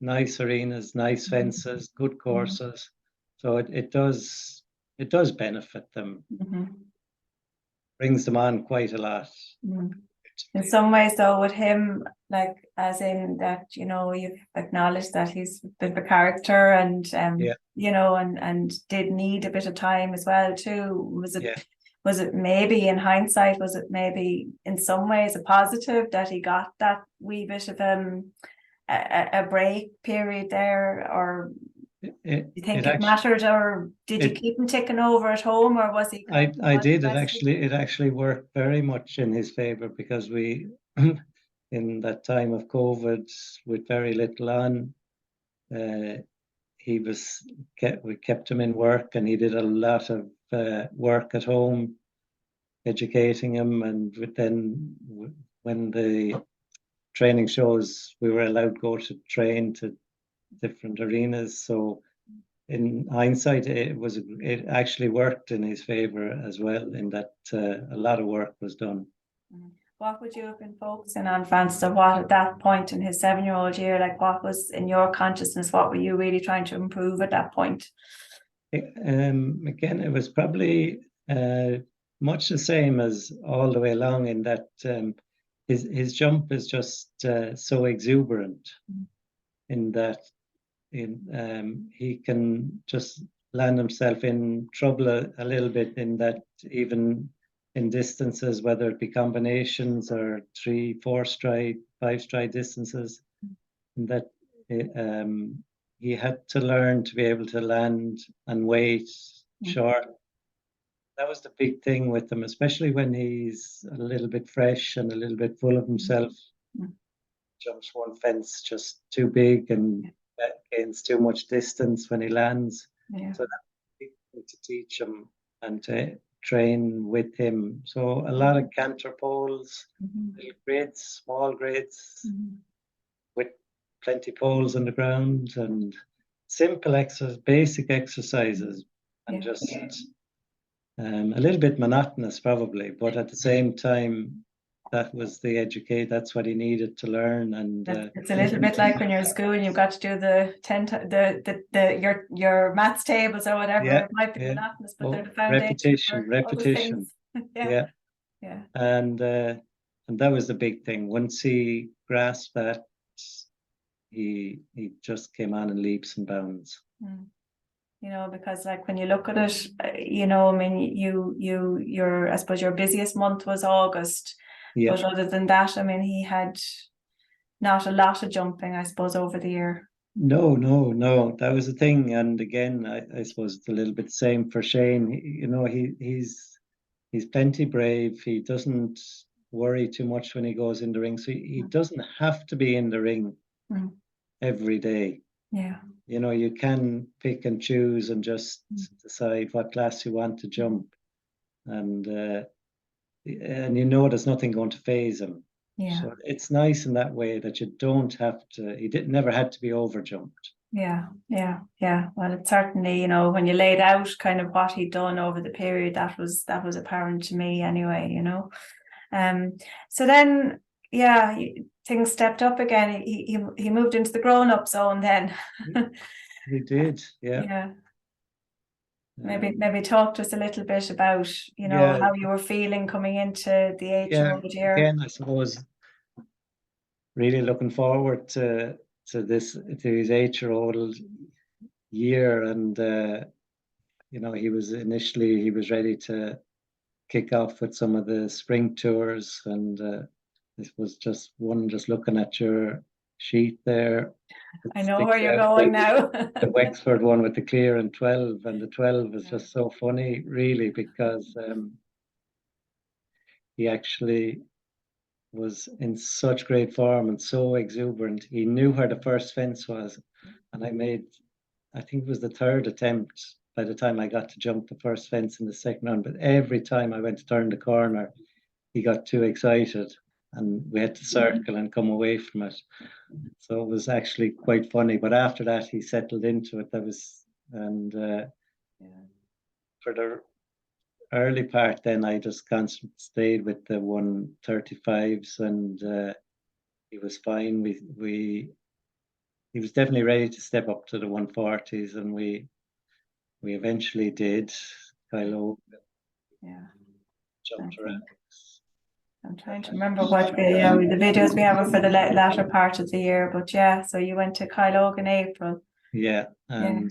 nice arenas, nice fences, good courses. So it does benefit them. Brings them on quite a lot. In some ways, though, with him, like, as in that, you know, you've acknowledged that he's a bit of a character, and you know, and did need a bit of time as well too. Was it maybe, in hindsight, was it maybe in some ways a positive that he got that wee bit of a break period there? Or do you think it mattered, or did you keep him ticking over at home, or was he? I did. It actually worked very much in his favor, because we, in that time of COVID, with very little on, we kept him in work, and he did a lot of work at home, educating him, and then when the training shows, we were allowed to go to train to different arenas. So in hindsight, it actually worked in his favor as well, in that a lot of work was done. what would you have been focusing on, Francis? Or what at that point in his 7-year-old year, like what was in your consciousness? What were you really trying to improve at that point? Again, it was probably much the same as all the way along, in that his jump is just so exuberant, in that he can just land himself in trouble a little bit, in that even in distances, whether it be combinations or 3, 4 stride, 5 stride distances, that he had to learn to be able to land and wait short. That was the big thing with him, especially when he's a little bit fresh and a little bit full of himself. Jumps one fence just too big and gains too much distance when he lands. So that's a big thing to teach him and to train with him. So a lot of canter poles, little grades, small grades, with plenty poles on the ground, and simple basic exercises, and just a little bit monotonous probably, but at the same time, that's what he needed to learn. And it's a little bit like when you're in school and you've got to do your maths tables or whatever. It might be monotonous, but they're the foundation. Repetition. And that was the big thing. Once he grasped that, he just came on in leaps and bounds. You know, because like when you look at it, you know, I mean, I suppose your busiest month was August. But other than that, I mean, he had not a lot of jumping, I suppose, over the year. No, that was the thing. And again, I suppose it's a little bit the same for Shane. You know, he's plenty brave. He doesn't worry too much when he goes in the ring. So he doesn't have to be in the ring every day. You know, you can pick and choose and just decide what class you want to jump. And you know there's nothing going to phase him. So it's nice in that way that you don't have to, never had to be over jumped. Well, it's certainly, you know, when you laid out kind of what he'd done over the period, that was apparent to me anyway, you know. So then things stepped up again. He moved into the grown-up zone then. He did, Maybe talk to us a little bit about, you know, how you were feeling coming into the 8-year-old year. Again, I suppose really looking forward to his 8-year-old year, and you know, he was ready to kick off with some of the spring tours, and this was just looking at your sheet there. I know where you're going now. The Wexford one with the clear and 12, and the 12 is just so funny, really, because he actually was in such great form and so exuberant. He knew where the first fence was, and I think it was the 3rd attempt by the time I got to jump the first fence in the second round. But every time I went to turn the corner, he got too excited, and we had to circle and come away from it. So it was actually quite funny. But after that, he settled into it. For the early part, then I just constantly stayed with the 135s, and he was fine. He was definitely ready to step up to the 140s, and we eventually did. Kylo jumped around. I'm trying to remember what the videos we have for the latter part of the year, but so you went to Kylo in April. And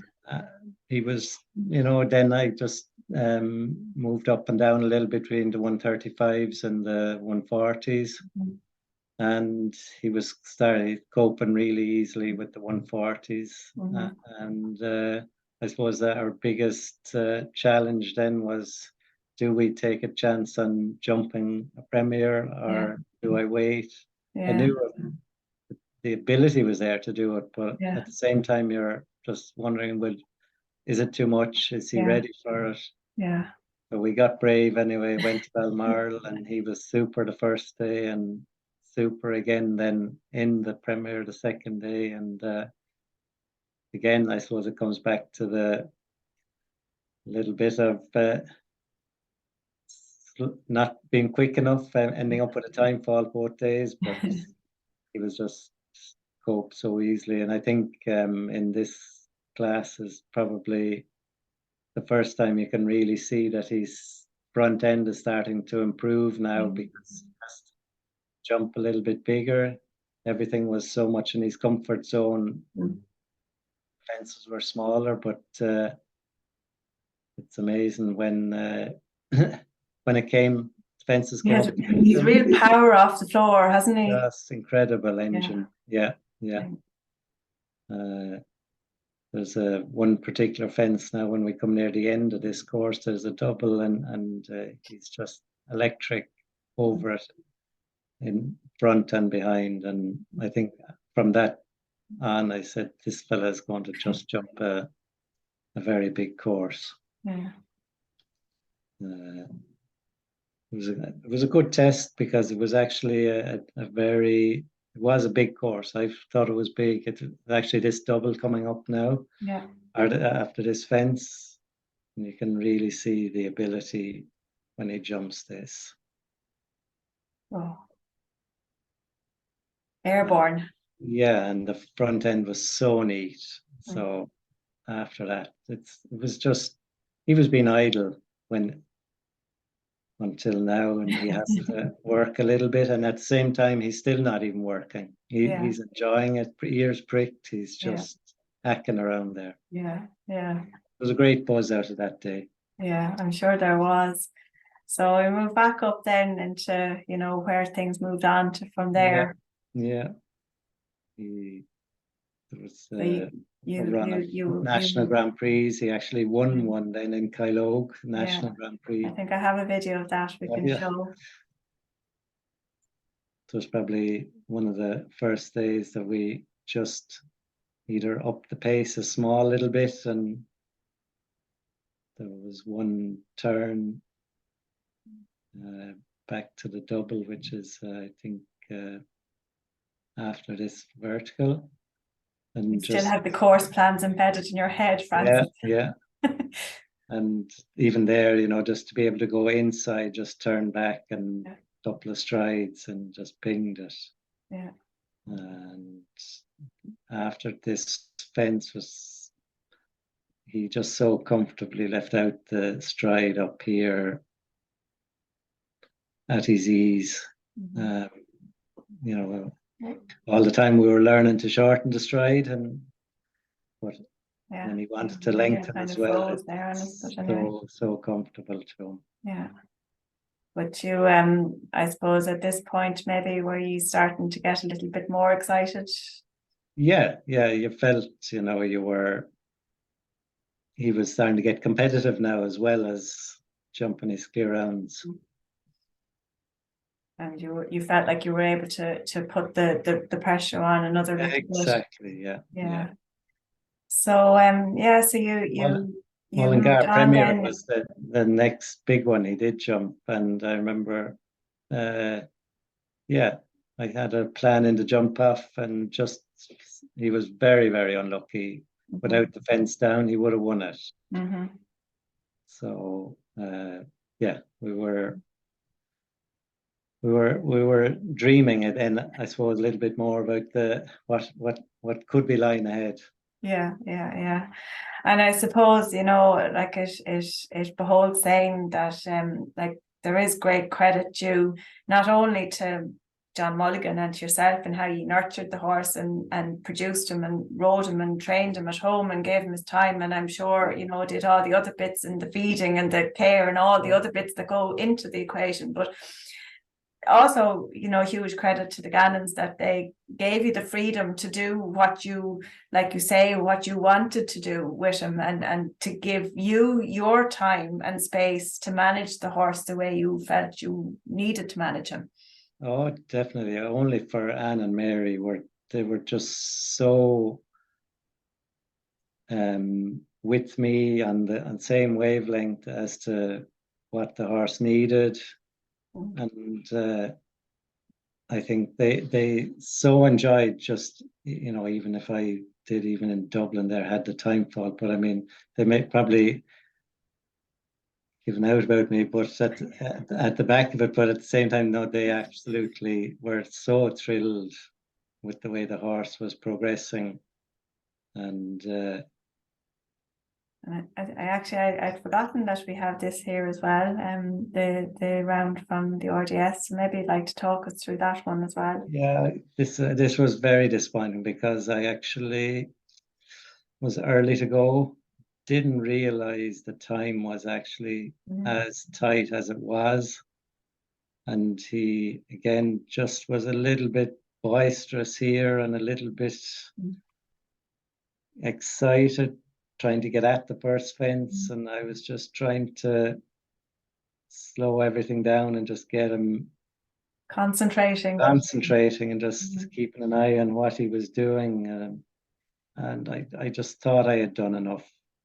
he was, you know, then I just moved up and down a little between the 135s and the 140s, and he was started coping really easily with the 140s, and I suppose that our biggest challenge then was, do we take a chance on jumping a premier, or do I wait? I knew the ability was there to do it, but at the same time, you're just wondering, well, is it too much? Is he ready for it? But we got brave anyway, went to Balmoral, and he was super the first day and super again then in the premier the second day. And again, I suppose it comes back to the little bit of not being quick enough, ending up with a time fall both days, but he was just coped so easily. And I think in this class is probably the first time you can really see that his front end is starting to improve now, because he has to jump a little bit bigger. Everything was so much in his comfort zone. Fences were smaller, but it's amazing when when it came, fences came up. He's real power off the floor, hasn't he? Just incredible engine. Yeah. There's one particular fence now, when we come near the end of this course, there's a double, and he's just electric over it in front and behind. And I think from that on, I said, this fella is going to just jump a very big course. Yeah. It was a good test, because it was actually it was a big course. I thought it was big. It's actually this double coming up now. Yeah. After this fence, and you can really see the ability when he jumps this. Oh. Airborne. Yeah, and the front end was so neat. So after that, it was just, he was being idle until now, and he has to work a little bit, and at the same time he's still not even working. He's enjoying it, ears pricked, he's just hacking around there. Yeah. It was a great buzz out of that day. Yeah, I'm sure there was. So we move back up then into, where things moved on to from there. Yeah. There was you National Grand Prix. He actually won one then in Kylogue, National Grand Prix. I think I have a video of that we can show. It was probably one of the first days that we just either upped the pace a small little bit, and there was one turn back to the double, which is I think after this vertical. And you still have the course plans embedded in your head, Francis. Yeah. And even there, just to be able to go inside, just turn back and couple of strides and just pinged it. Yeah. And after this fence he just so comfortably left out the stride up here at his ease. All the time we were learning to shorten the stride, but he wanted to lengthen as well. So comfortable to him. Yeah. But you, I suppose at this point, maybe were you starting to get a little bit more excited? Yeah. You felt, he was starting to get competitive now, as well as jumping his ski rounds. And you felt like you were able to put the pressure on another little bit. Exactly, yeah. So so you Mullingar Premier was the next big one he did jump, and I remember I had a plan in the jump off, and just he was very, very unlucky. Without the fence down, he would have won it. So we were dreaming it, and I suppose a little bit more about what could be lying ahead. Yeah. And I suppose, like it beholds saying that like there is great credit due not only to John Mulligan and to yourself, and how you nurtured the horse and produced him and rode him and trained him at home and gave him his time, and I'm sure did all the other bits and the feeding and the care and all the other bits that go into the equation. But also, huge credit to the Gannons that they gave you the freedom to do what you, like you say, what you wanted to do with him, and to give you your time and space to manage the horse the way you felt you needed to manage him. Oh, definitely. Only for Anne and Mary they were just so with me on the same wavelength as to what the horse needed. And I think they so enjoyed just, even if I did, even in Dublin there, had the time fault, but I mean, they may probably, giving out about me, but at the back of it, but at the same time, no, they absolutely were so thrilled with the way the horse was progressing. And I'd forgotten that we have this here as well, the round from the RDS. Maybe you'd like to talk us through that one as well. yeah, this was very disappointing because I actually was early to go, didn't realize the time was actually as tight as it was. And he, again, just was a little bit boisterous here and a little bit excited, trying to get at the first fence. And I was just trying to slow everything down and just get him concentrating and just keeping an eye on what he was doing. And I just thought I had done enough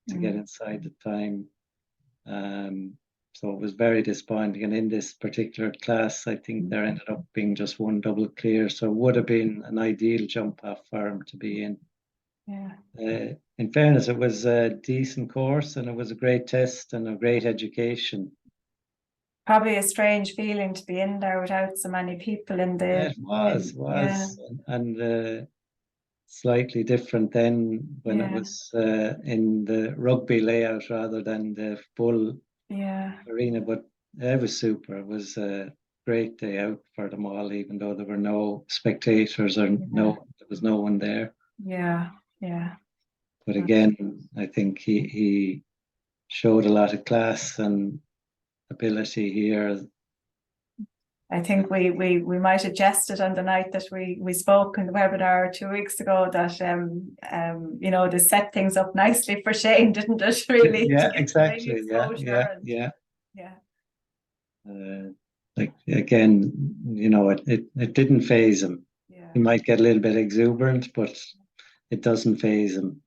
to get inside the time. So it was very disappointing. And in this particular class, I think there ended up being just one double clear. So it would have been an ideal jump off for him to be in. Yeah. In fairness, it was a decent course and it was a great test and a great education. Probably a strange feeling to be in there without so many people in the. Yeah, it was. Yeah. And slightly different then when it was in the rugby layout rather than the full arena, but it was super. It was a great day out for them all, even though there were no spectators or there was no one there. Yeah. But again, I think he showed a lot of class and ability here. I think we might have jested on the night that we spoke in the webinar 2 weeks ago that you know, they set things up nicely for Shane, didn't it? Really? Yeah, exactly. Yeah. Like again, you know, it didn't faze him. Yeah. He might get a little bit exuberant, but it doesn't faze him.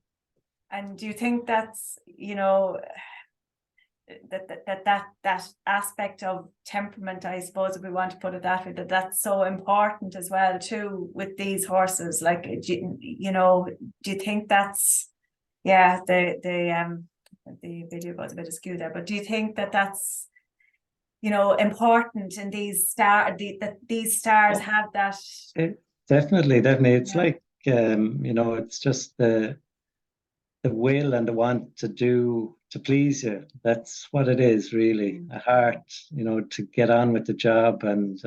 And do you think that's, you know, that aspect of temperament, I suppose, if we want to put it that way, that's so important as well too with these horses? Like, you know, do you think that's, the video goes a bit askew there, but do you think that that's, you know, important in these that these stars have that? Definitely. It's like you know, it's just the will and the want to please you. That's what it is, really. A heart, you know, to get on with the job. And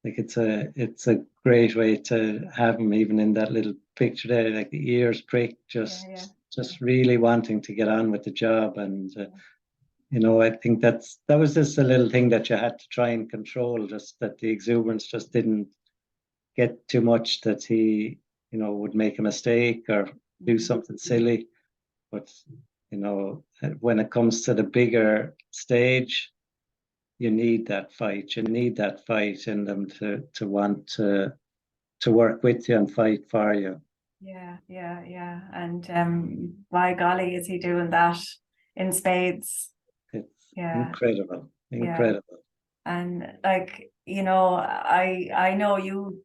like it's a great way to have him, even in that little picture there, like the ears pricked, just really wanting to get on with the job. And you know, I think that was just a little thing that you had to try and control, just that the exuberance just didn't get too much, that he, you know, would make a mistake or do something silly. But you know, when it comes to the bigger stage, you need that fight. You need that fight in them to want to work with you and fight for you. Yeah. And by golly, is he doing that in spades? It's incredible. And like, you know, I know you,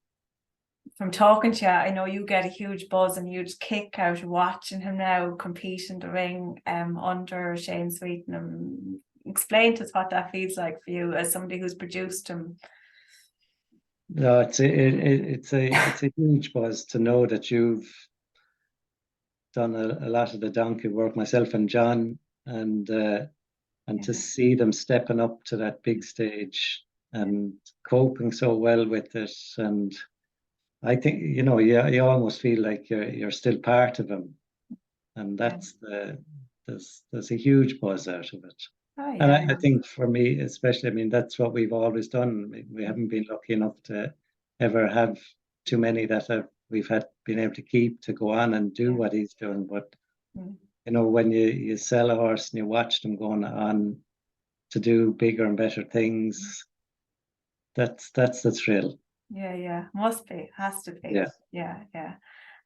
from talking to you, I know you get a huge buzz and huge kick out of watching him now compete in the ring under Shane Sweetnam. Explain to us what that feels like for you as somebody who's produced him. No, it's a huge buzz to know that you've done a lot of the donkey work, myself and John, and to see them stepping up to that big stage and coping so well with it. And I think, you know, you almost feel like you're still part of them, and that's there's a huge buzz out of it. Oh, and I think for me especially, I mean, that's what we've always done. We haven't been lucky enough to ever have too many that we've been able to keep to go on and do what he's doing. But you know, when you sell a horse and you watch them going on to do bigger and better things, that's the thrill. Must be, has to be.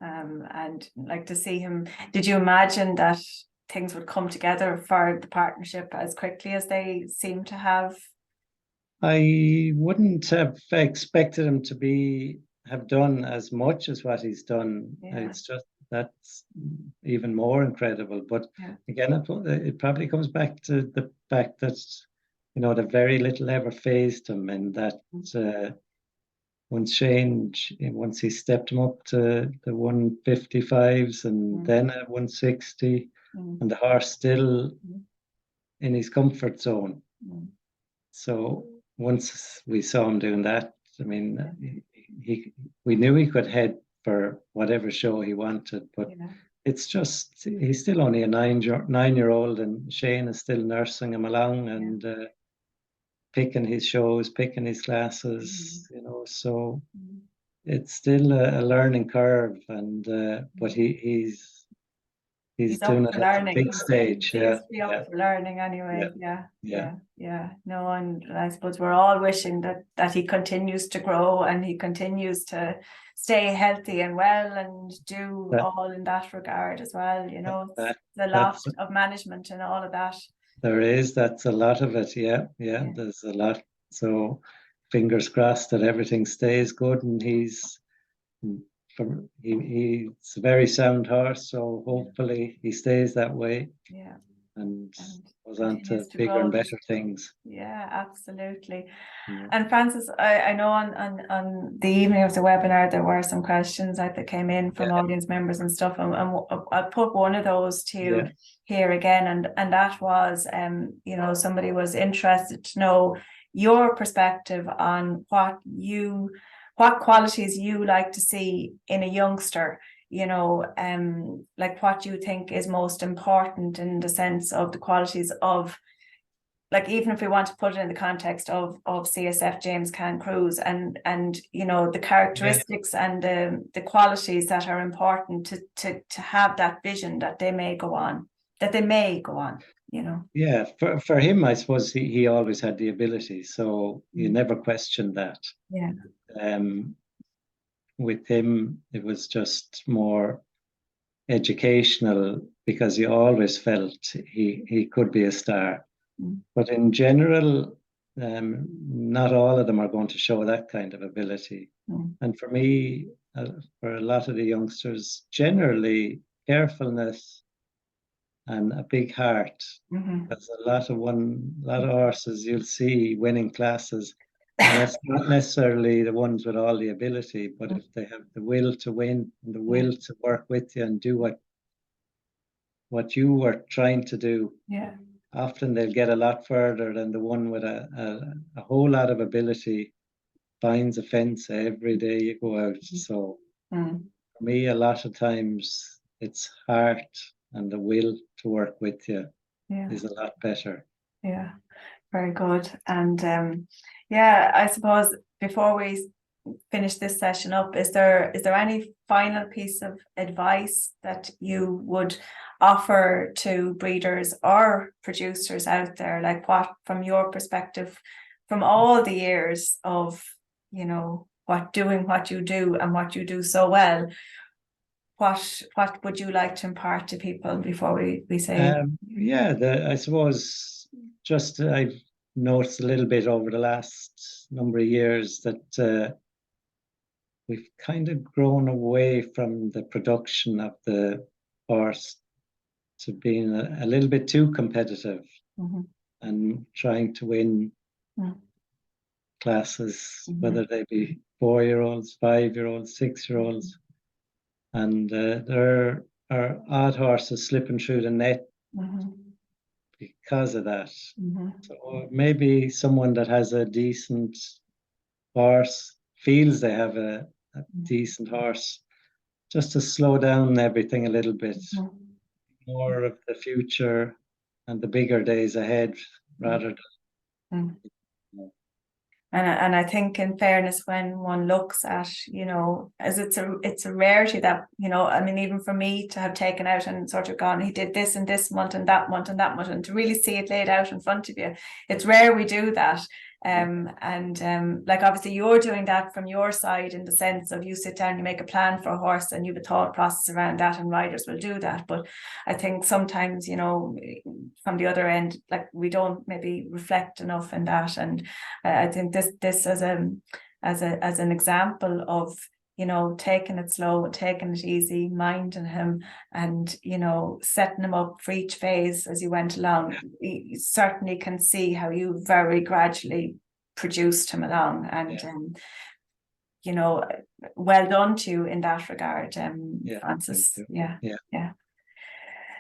And like, to see him, did you imagine that things would come together for the partnership as quickly as they seem to have? I wouldn't have expected him to have done as much as what he's done. It's just that's even more incredible. But again, it probably comes back to the fact that, you know, the very little ever phased him, and that once he stepped him up to the 155s and then at 160, and the horse still in his comfort zone. So once we saw him doing that, I mean, we knew he could head for whatever show he wanted, but it's just, he's still only a 9-year-old, and Shane is still nursing him along and picking his shows, picking his classes, you know, so it's still a learning curve, and but he's doing it at a big stage. Seems to be up for learning anyway. No, and I suppose we're all wishing that he continues to grow and he continues to stay healthy and well and do all in that regard as well. You know, it's a lot of management and all of that. That's a lot of it. There's a lot. So fingers crossed that everything stays good, and he's a very sound horse, so hopefully he stays that way. And goes on to bigger and better things. Yeah, absolutely. And Francis, I know on the evening of the webinar there were some questions that came in from audience members and stuff, and I'll put one of those to you here again, and that was you know, somebody was interested to know your perspective on what qualities you like to see in a youngster, you know, like what you think is most important in the sense of the qualities of, like, even if we want to put it in the context of CSF James Kann Cruz, and you know, the characteristics and the qualities that are important to have that vision that they may go on, you know. Yeah, for him, I suppose he always had the ability, so you never questioned that. With him, it was just more educational, because he always felt he could be a star. But in general, not all of them are going to show that kind of ability. And for me, for a lot of the youngsters, generally carefulness and a big heart. There's a lot of horses you'll see winning classes. And that's not necessarily the ones with all the ability, but if they have the will to win and the will to work with you and do what you were trying to do, often they'll get a lot further than the one with a whole lot of ability finds a fence every day you go out. So for me, a lot of times it's heart and the will to work with you is a lot better. Yeah, very good. And I suppose before we finish this session up, is there any final piece of advice that you would offer to breeders or producers out there, like what, from your perspective, from all the years of, you know, doing what you do and what you do so well, what would you like to impart to people before we say? I suppose just I've noticed a little bit over the last number of years that we've kind of grown away from the production of the horse to being a little bit too competitive and trying to win classes, whether they be 4-year-olds, 5-year-olds, 6-year-olds. And there are odd horses slipping through the net because of that. So maybe someone that has a decent horse, feels they have a decent horse, just to slow down everything a little bit, more of the future and the bigger days ahead rather than. And I think, in fairness, when one looks at, you know, as it's a rarity that, you know, I mean, even for me to have taken out and sort of gone, he did this and this month and that month and that month, and to really see it laid out in front of you, it's rare we do that. Like, obviously you're doing that from your side, in the sense of you sit down, you make a plan for a horse and you have a thought process around that, and riders will do that. But I think sometimes, you know, from the other end, like, we don't maybe reflect enough in that. And I think this as an example of, taking it slow, taking it easy, minding him, and, setting him up for each phase as you went along. You certainly can see how you very gradually produced him along, and well done to you in that regard, Francis. Yeah.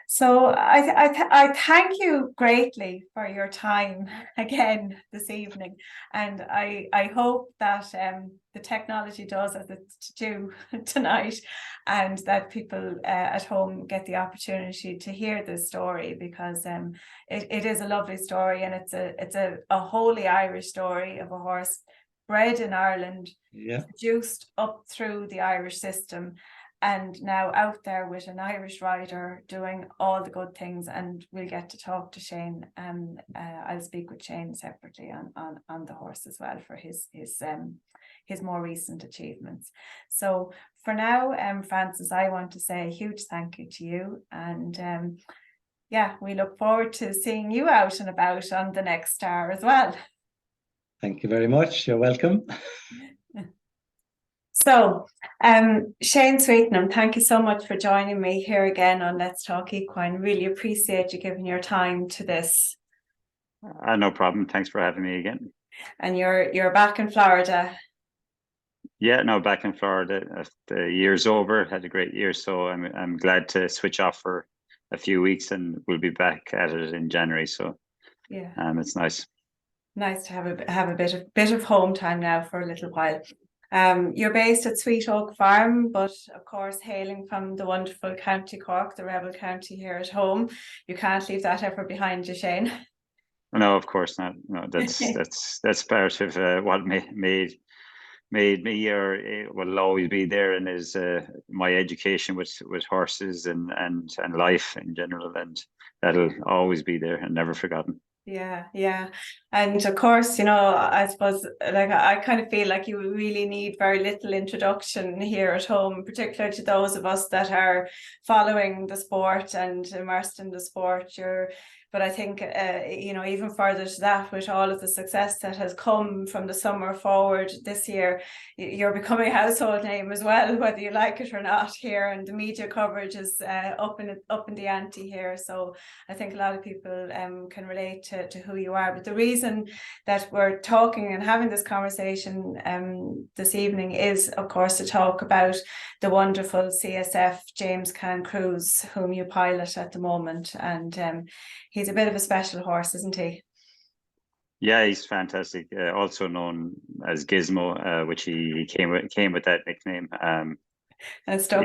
So I thank you greatly for your time again this evening, and I hope that the technology does as it's to do tonight, and that people at home get the opportunity to hear this story, because it is a lovely story, and it's a wholly Irish story of a horse bred in Ireland, produced up through the Irish system, and now out there with an Irish rider doing all the good things. And we'll get to talk to Shane. I'll speak with Shane separately on the horse as well for his more recent achievements. So for now, Francis, I want to say a huge thank you to you, and we look forward to seeing you out and about on the next Star as well. Thank you very much. You're welcome. So, Shane Sweetnam, thank you so much for joining me here again on Let's Talk Equine. Really appreciate you giving your time to this. No problem. Thanks for having me again. And you're back in Florida. Yeah, no, back in Florida. The year's over. Had a great year, so I'm glad to switch off for a few weeks, and we'll be back at it in January. So yeah, it's nice. Nice to have a bit of home time now for a little while. You're based at Sweet Oak Farm, but of course hailing from the wonderful County Cork, the rebel county here at home. You can't leave that ever behind you, Shane. No, of course not. No, that's part of what made me, or will always be there, and is my education with horses and life in general, and that'll always be there and never forgotten. Yeah. And of course, I suppose, like, I kind of feel like you really need very little introduction here at home, particularly to those of us that are following the sport and immersed in the sport. But I think, even further to that, with all of the success that has come from the summer forward this year, you're becoming a household name as well, whether you like it or not here, and the media coverage is up in the ante here. So I think a lot of people can relate to who you are. But the reason that we're talking and having this conversation this evening is, of course, to talk about the wonderful CSF James Kann Cruz, whom you pilot at the moment. And he's a bit of a special horse, isn't he? Yeah, he's fantastic. Also known as Gizmo, which he came with that nickname. And stuck.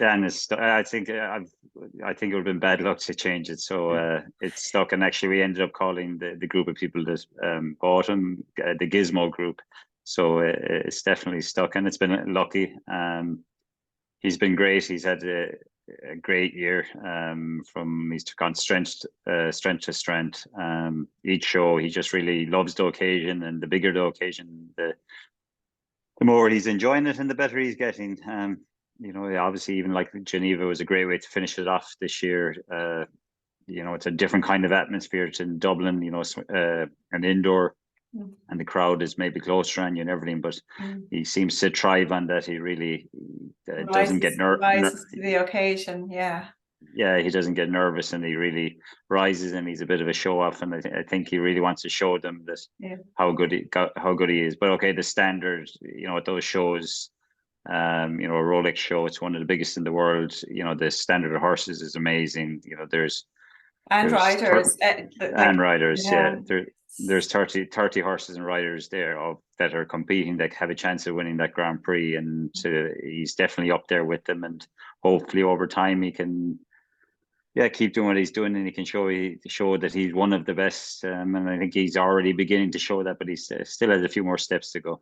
I think it would have been bad luck to change it, so it's stuck. And actually, we ended up calling the group of people that bought him the Gizmo group. So it's definitely stuck, and it's been lucky. He's been great. He's had a great year. He's gone strength to strength. Each show, he just really loves the occasion, and the bigger the occasion, the more he's enjoying it, and the better he's getting. Obviously, even like Geneva was a great way to finish it off this year. It's a different kind of atmosphere. It's in Dublin, an indoor, and the crowd is maybe closer on you and everything, but he seems to thrive on that. He really doesn't get nervous to the occasion. Yeah, he doesn't get nervous, and he really rises, and he's a bit of a show off, and I think he really wants to show them that how good he is. But okay, the standard, at those shows, a Rolex show, it's one of the biggest in the world. The standard of horses is amazing. There's riders there's 30 horses and riders there that are competing, that have a chance of winning that Grand Prix, and he's definitely up there with them. And hopefully over time he can keep doing what he's doing, and he can show that he's one of the best. And I think he's already beginning to show that, but he still has a few more steps to go.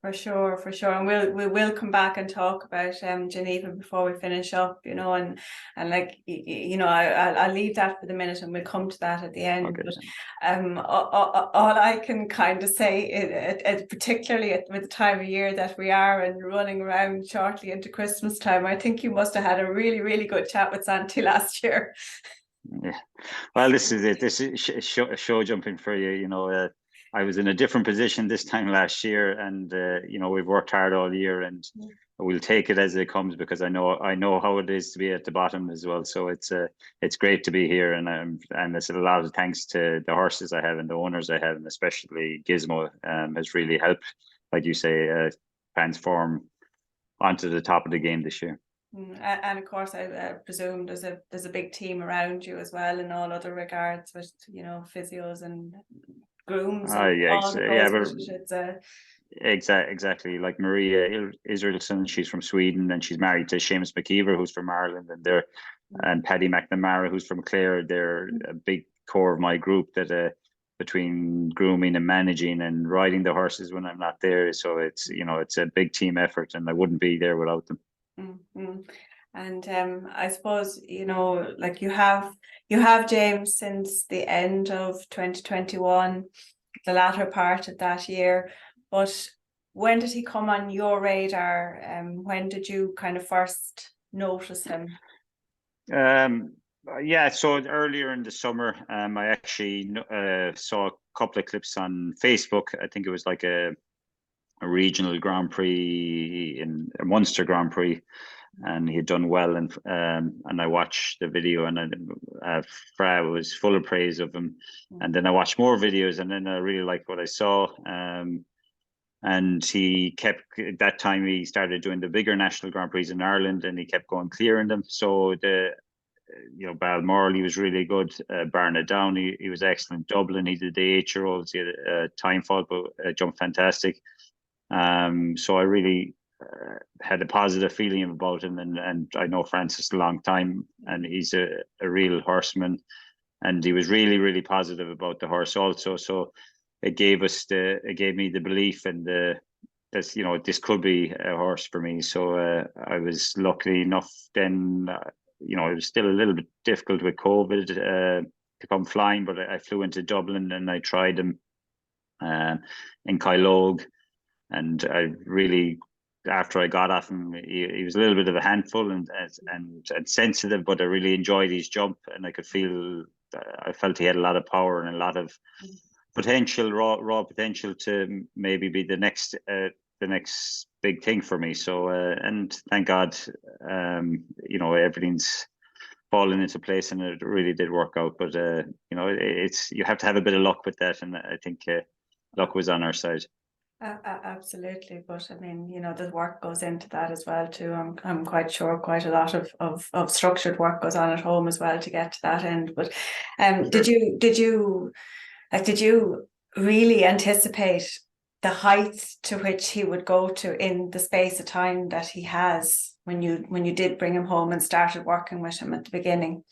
For sure. And we will come back and talk about Geneva before we finish up, and like, I'll leave that for the minute, and we'll come to that at the end. Okay. But all I can kind of say, particularly with the time of year that we are and running around shortly into Christmas time, I think you must have had a really, really good chat with Santi last year. Yeah, well, this is it. This is show jumping for you. I was in a different position this time last year, and we've worked hard all year, and we'll take it as it comes, because I know how it is to be at the bottom as well. So it's great to be here, and it's a lot of thanks to the horses I have and the owners I have, and especially Gizmo has really helped, like you say, transform onto the top of the game this year. And of course, I presume there's a big team around you as well in all other regards, with physios and grooms. Exactly. Like Maria Israelson, she's from Sweden, and she's married to Seamus McKeever, who's from Ireland, and Paddy McNamara, who's from Clare. They're a big core of my group that between grooming and managing and riding the horses when I'm not there. So it's a big team effort, and I wouldn't be there without them. Mm-hmm. And I suppose like you have James since the end of 2021, the latter part of that year. But when did he come on your radar? When did you kind of first notice him? So earlier in the summer, I actually saw a couple of clips on Facebook. I think it was like a regional Grand Prix in a Munster Grand Prix, and he had done well, and I watched the video, and Fra was full of praise of him. And then I watched more videos, and then I really liked what I saw. And he kept, at that time he started doing the bigger national Grand Prix in Ireland, and he kept going clear in them. So Balmoral, he was really good. Barnadown, he was excellent. Dublin, he did the 8-year-olds. He had a time fault, but jumped fantastic. So I really had a positive feeling about him, and I know Francis a long time, and he's a real horseman, and he was really, really positive about the horse also. So it gave me the belief, and this could be a horse for me. So I was lucky enough then. It was still a little bit difficult with COVID to come flying, but I flew into Dublin and I tried him in Kylog, and I really, after I got off him, he was a little bit of a handful and sensitive, but I really enjoyed his jump, and I felt he had a lot of power and a lot of potential, raw potential to maybe be the next big thing for me. So and thank God, everything's fallen into place, and it really did work out. But you have to have a bit of luck with that, and I think luck was on our side. Absolutely, but I mean, the work goes into that as well too. I'm quite sure quite a lot of structured work goes on at home as well to get to that end. But Sure. did you really anticipate the heights to which he would go to in the space of time that he has when you did bring him home and started working with him at the beginning?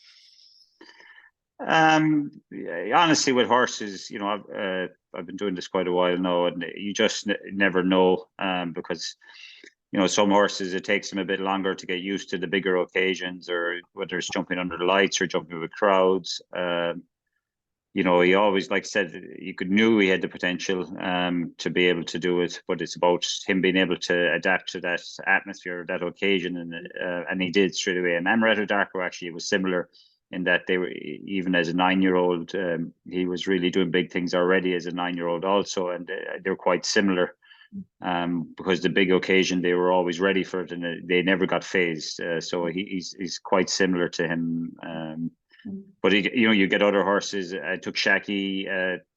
Honestly, with horses, I've been doing this quite a while now, and you just never know, because some horses, it takes them a bit longer to get used to the bigger occasions, or whether it's jumping under the lights or jumping with crowds. He always, like I said, knew he had the potential to be able to do it, but it's about him being able to adapt to that atmosphere, that occasion, and he did straight away. And Amaretto Darko actually was similar in that they were, even as a 9-year-old, he was really doing big things already as a 9-year-old also, and they're quite similar, because the big occasion, they were always ready for it, and they never got phased. So he's quite similar to him. But you get other horses. It took Shaki.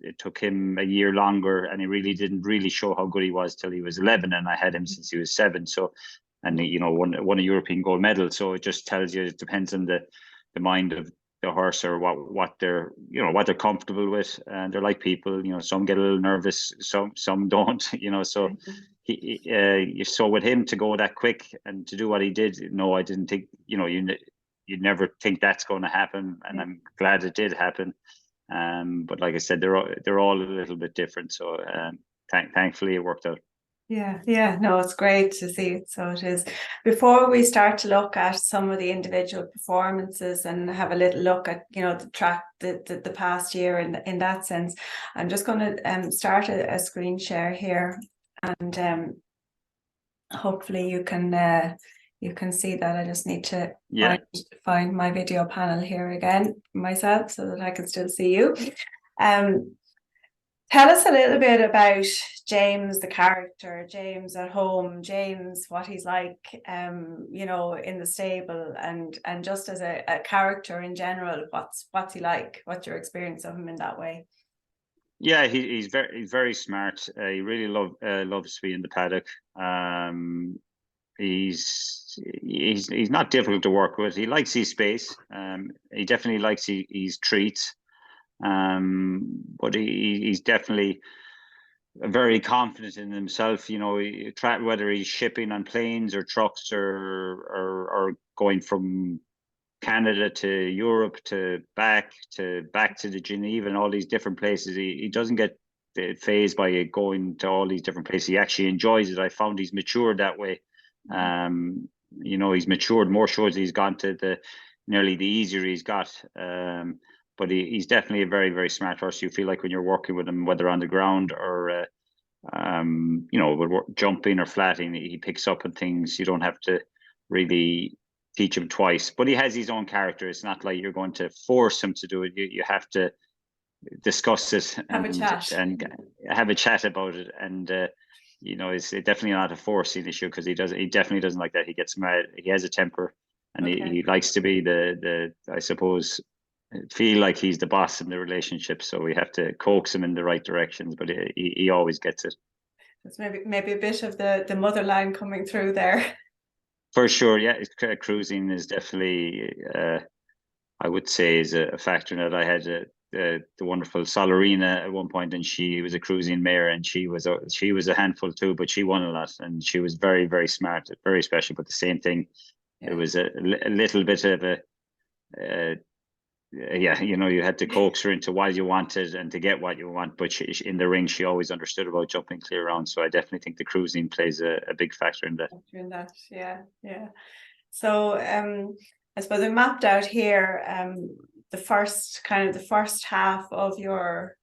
It took him a year longer, and he really didn't show how good he was till he was 11, and I had him since he was 7. So, and won a European gold medal. So it just tells you, it depends on the mind of the horse, or what they're comfortable with. And they're like people. Some get a little nervous, some don't. So so with him to go that quick and to do what he did, no, I didn't think. You'd never think that's going to happen, and I'm glad it did happen. But like I said, they're all a little bit different. So thankfully it worked out. Yeah, no, it's great to see. So it is. Before we start to look at some of the individual performances and have a little look at the track, the past year in that sense, I'm just going to start a screen share here, and hopefully you can see that. I just need to find my video panel here again myself so that I can still see you. Tell us a little bit about James, the character, James at home, James, what he's like, you know, in the stable, and just as a character in general. What's he like? What's your experience of him in that way? Yeah, he's very smart. He really loves to be in the paddock. He's not difficult to work with. He likes his space. He definitely likes his treats. But he's definitely very confident in himself. You know, whether he's shipping on planes or trucks or going from Canada to Europe to back to the Geneva and all these different places, he doesn't get phased by going to all these different places. He actually enjoys it. I found he's matured that way. You know, he's matured more shows he's gone to, the nearly the easier he's got. But he's definitely a very, very smart horse. You feel like when you're working with him, whether on the ground or you know, with jumping or flatting, he picks up on things. You don't have to really teach him twice, but he has his own character. It's not like you're going to force him to do it. You have to discuss it and have a chat about it. And you know, it's definitely not a forcing issue, because he definitely doesn't like that. He gets mad. He has a temper, and he likes to be the I suppose, feel like he's the boss in the relationship. So we have to coax him in the right directions, but he always gets it. It's maybe a bit of the mother line coming through there. For sure, yeah. Cruising is definitely, I would say, is a factor in that. I had the wonderful Solarina at one point, and she was a cruising mare, and she was a handful too, but she won a lot, and she was very, very smart, very special. But the same thing, it was a little bit of a yeah, you know, you had to coax her into what you wanted and to get what you want. But in the ring, she always understood about jumping clear around. So I definitely think the cruising plays a big factor in that. Yeah. So I suppose I mapped out here the first half of your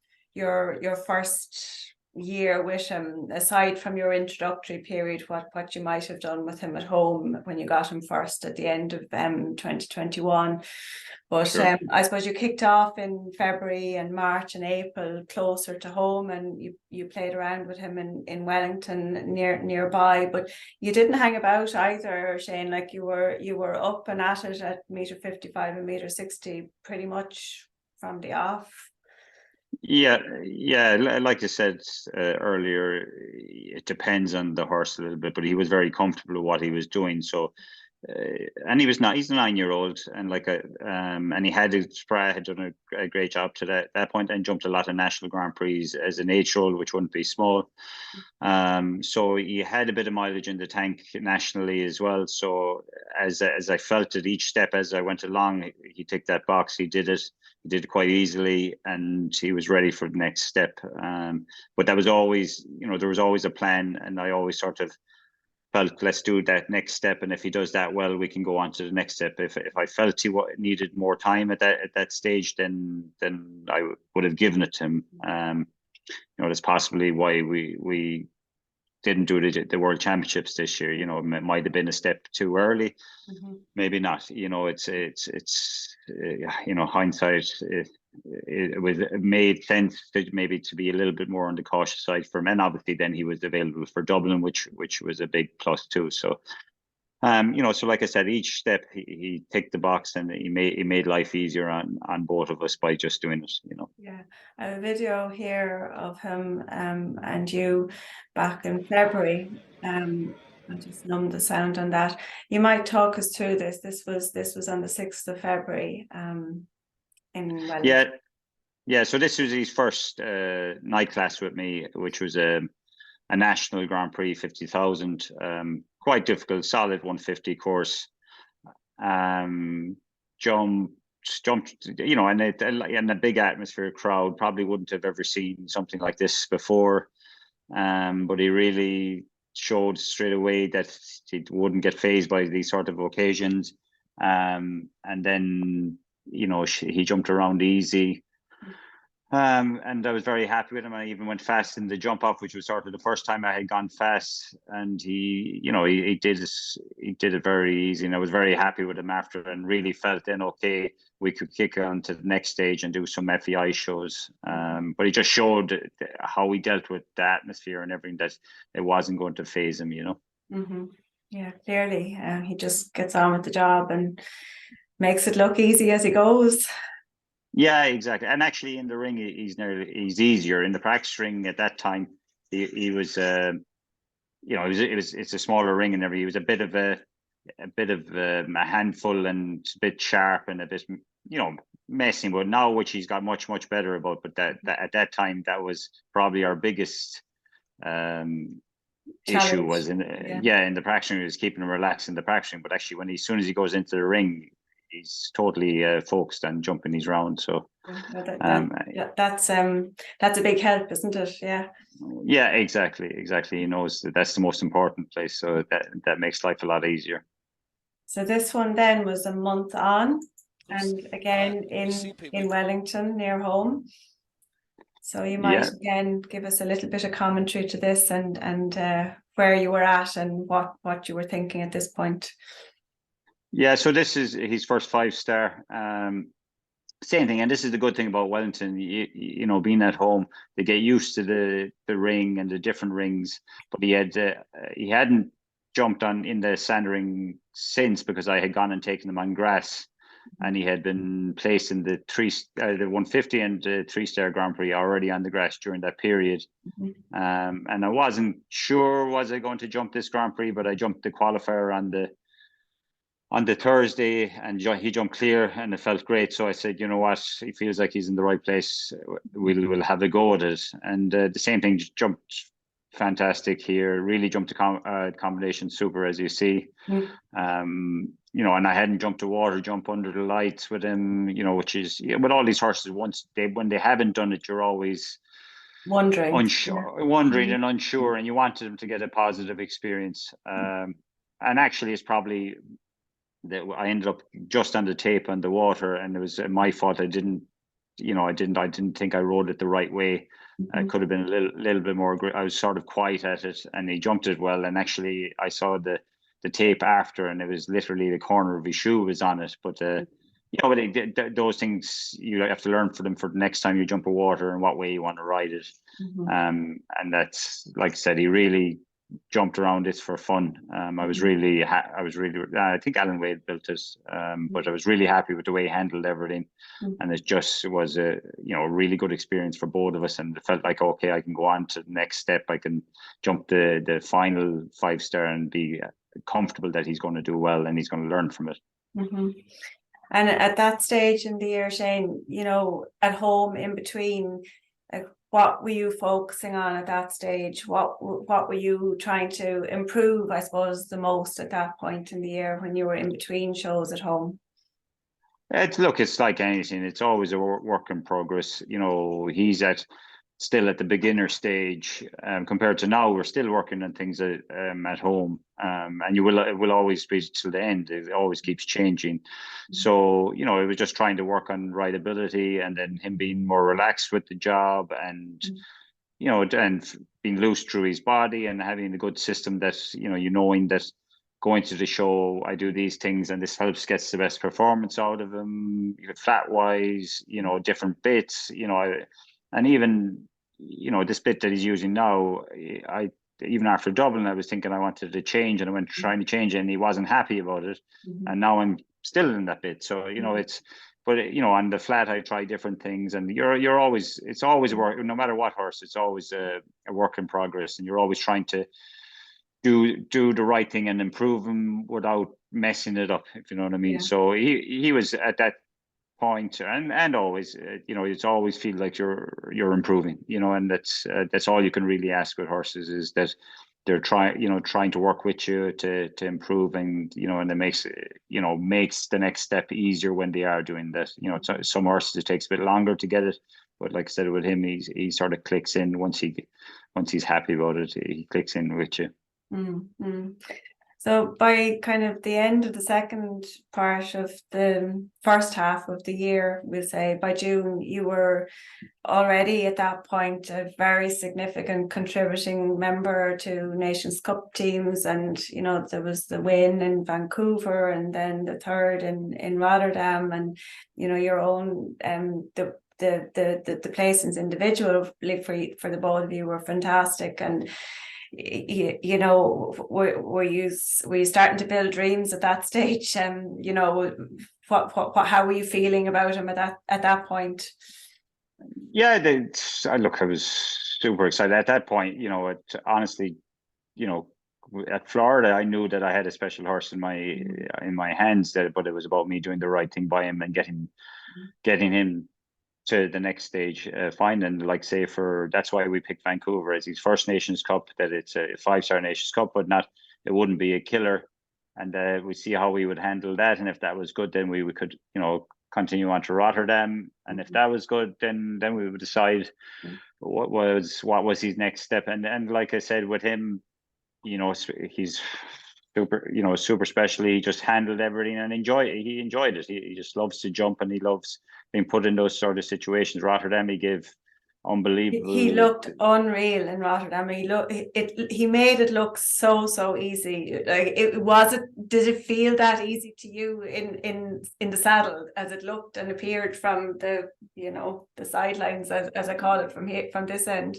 first year with him, aside from your introductory period, what you might have done with him at home when you got him first at the end of 2021. But Sure. I suppose you kicked off in February and March and April closer to home, and you played around with him in Wellington nearby, but you didn't hang about either, Shane. Like you were up and at it at metre 55 and metre 60 pretty much from the off. Yeah. Like I said earlier, it depends on the horse a little bit, but he was very comfortable with what he was doing. So, and he's a 9-year-old, and and he had done a great job to that point, and jumped a lot of national Grand Prix as an 8-year-old, which wouldn't be small. So he had a bit of mileage in the tank nationally as well. So as I felt it each step as I went along, he ticked that box. He did it. He did it quite easily, and he was ready for the next step. But that was always, you know, there was always a plan, and I always sort of felt, let's do that next step, and if he does that well, we can go on to the next step. If I felt he needed more time at that stage, then I would have given it to him. You know, that's possibly why we didn't do the World Championships this year. You know, it might have been a step too early. Maybe not. You know, it's you know, hindsight. It made sense to be a little bit more on the cautious side for him, and obviously then he was available for Dublin, which was a big plus too. So, you know, so like I said, each step he ticked the box, and he made life easier on both of us by just doing it. You know. Yeah, I have a video here of him and you back in February. I just numbed the sound on that. You might talk us through this. This was on the 6th of February. In Wellington. Yeah. So this was his first night class with me, which was a national Grand Prix 50,000. Quite difficult, solid 150 course. Jumped, you know, and a big atmosphere, crowd. Probably wouldn't have ever seen something like this before. But he really showed straight away that he wouldn't get phased by these sort of occasions. And then, you know, he jumped around easy. And I was very happy with him. I even went fast in the jump off, which was sort of the first time I had gone fast. And he did it very easy. And I was very happy with him after, and really felt then, okay, we could kick on to the next stage and do some FEI shows. But he just showed how he dealt with the atmosphere and everything, that it wasn't going to phase him, Yeah, clearly. He just gets on with the job and makes it look easy as he goes. Yeah, exactly. And actually, in the ring, he's easier. In the practice ring at that time, he was, it's a smaller ring and everything. He was a bit of a handful and a bit sharp and a bit, messing. But now, which he's got much better about. But that at that time, that was probably our biggest issue was in the practice ring. He was keeping him relaxed in the practice ring. But actually, as soon as he goes into the ring, he's totally focused on jumping his round. So that's a big help, isn't it? Yeah, exactly. He knows that's the most important place, so that makes life a lot easier. So this one then was a month on, and again in Wellington, near home. So you might again give us a little bit of commentary to this, and where you were at and what you were thinking at this point. Yeah, so this is his first 5-star. Same thing, and this is the good thing about Wellington. Being at home, they get used to the ring and the different rings. But he hadn't jumped in the sand ring since, because I had gone and taken him on grass, and he had been placed in the 150 and the 3-star Grand Prix already on the grass during that period. And I wasn't sure, was I going to jump this Grand Prix, but I jumped the qualifier on the Thursday, and he jumped clear, and it felt great. So I said, you know what, he feels like he's in the right place. We'll have a go at it. And the same thing, jumped fantastic here. Really jumped a combination super, as you see. And I hadn't jumped a water jump under the lights with him. Which is with all these horses, when they haven't done it, you're always wondering and unsure, and you wanted them to get a positive experience. And actually, it's probably that I ended up just on the tape on the water, and it was my fault. I didn't think I rode it the right way. I could have been a little bit more. I was sort of quiet at it, and he jumped it well. And actually, I saw the tape after, and it was literally the corner of his shoe was on it. But those things you have to learn for them for the next time you jump a water and what way you want to ride it. And that's, like I said, he really jumped around this for fun. I think Alan Wade built it, but I was really happy with the way he handled everything. And it just was a really good experience for both of us, and it felt like, okay, I can go on to the next step. I can jump the final 5-star and be comfortable that he's going to do well and he's going to learn from it. And at that stage in the year, Shane, at home in between, what were you focusing on at that stage? What were you trying to improve, I suppose, the most at that point in the year when you were in between shows at home? It's like anything. It's always a work in progress. He's still at the beginner stage compared to now. We're still working on things at home, and it will always be till the end. It always keeps changing. So it was just trying to work on rideability, and then him being more relaxed with the job, and and being loose through his body, and having a good system that knowing that going to the show, I do these things, and this helps gets the best performance out of him. Flat wise, different bits, and even, this bit that he's using now, even after Dublin, I was thinking I wanted to change, and I went trying to change it, and he wasn't happy about it. And now I'm still in that bit. So, but on the flat, I try different things, and it's always a work, no matter what horse, it's always a work in progress, and you're always trying to do the right thing and improve him without messing it up, if you know what I mean. Yeah. So he was at that point, and always, it's always feel like you're improving, and that's all you can really ask with horses, is that they're trying to work with you to improve, and and it makes the next step easier when they are doing that. Some horses it takes a bit longer to get it, but like I said, with him, he sort of clicks in once he's happy about it. He clicks in with you. So by kind of the end of the second part of the first half of the year, we'll say by June, you were already at that point a very significant contributing member to Nations Cup teams, and you know there was the win in Vancouver and then the third in Rotterdam, and you know your own the placings individually for the both of you were fantastic. And you know, were you starting to build dreams at that stage? You know, how were you feeling about him at that point? Yeah, look, I was super excited at that point. You know, honestly, you know, at Florida, I knew that I had a special horse in my hands. But it was about me doing the right thing by him and getting him to the next stage, finding, like, say, that's why we picked Vancouver as his first Nations Cup, that it's a 5-star Nations Cup, but it wouldn't be a killer. And we see how we would handle that. And if that was good, then we could, you know, continue on to Rotterdam. And if that was good, then we would decide what was his next step. And like I said, with him, you know, he's super special. He just handled everything and he enjoyed it. He just loves to jump, and he loves being put in those sort of situations. Rotterdam, he gave unbelievable. He looked unreal in Rotterdam. He made it look so easy. Like, it wasn't. Did it feel that easy to you in the saddle as it looked and appeared from the sidelines, as I call it, from this end?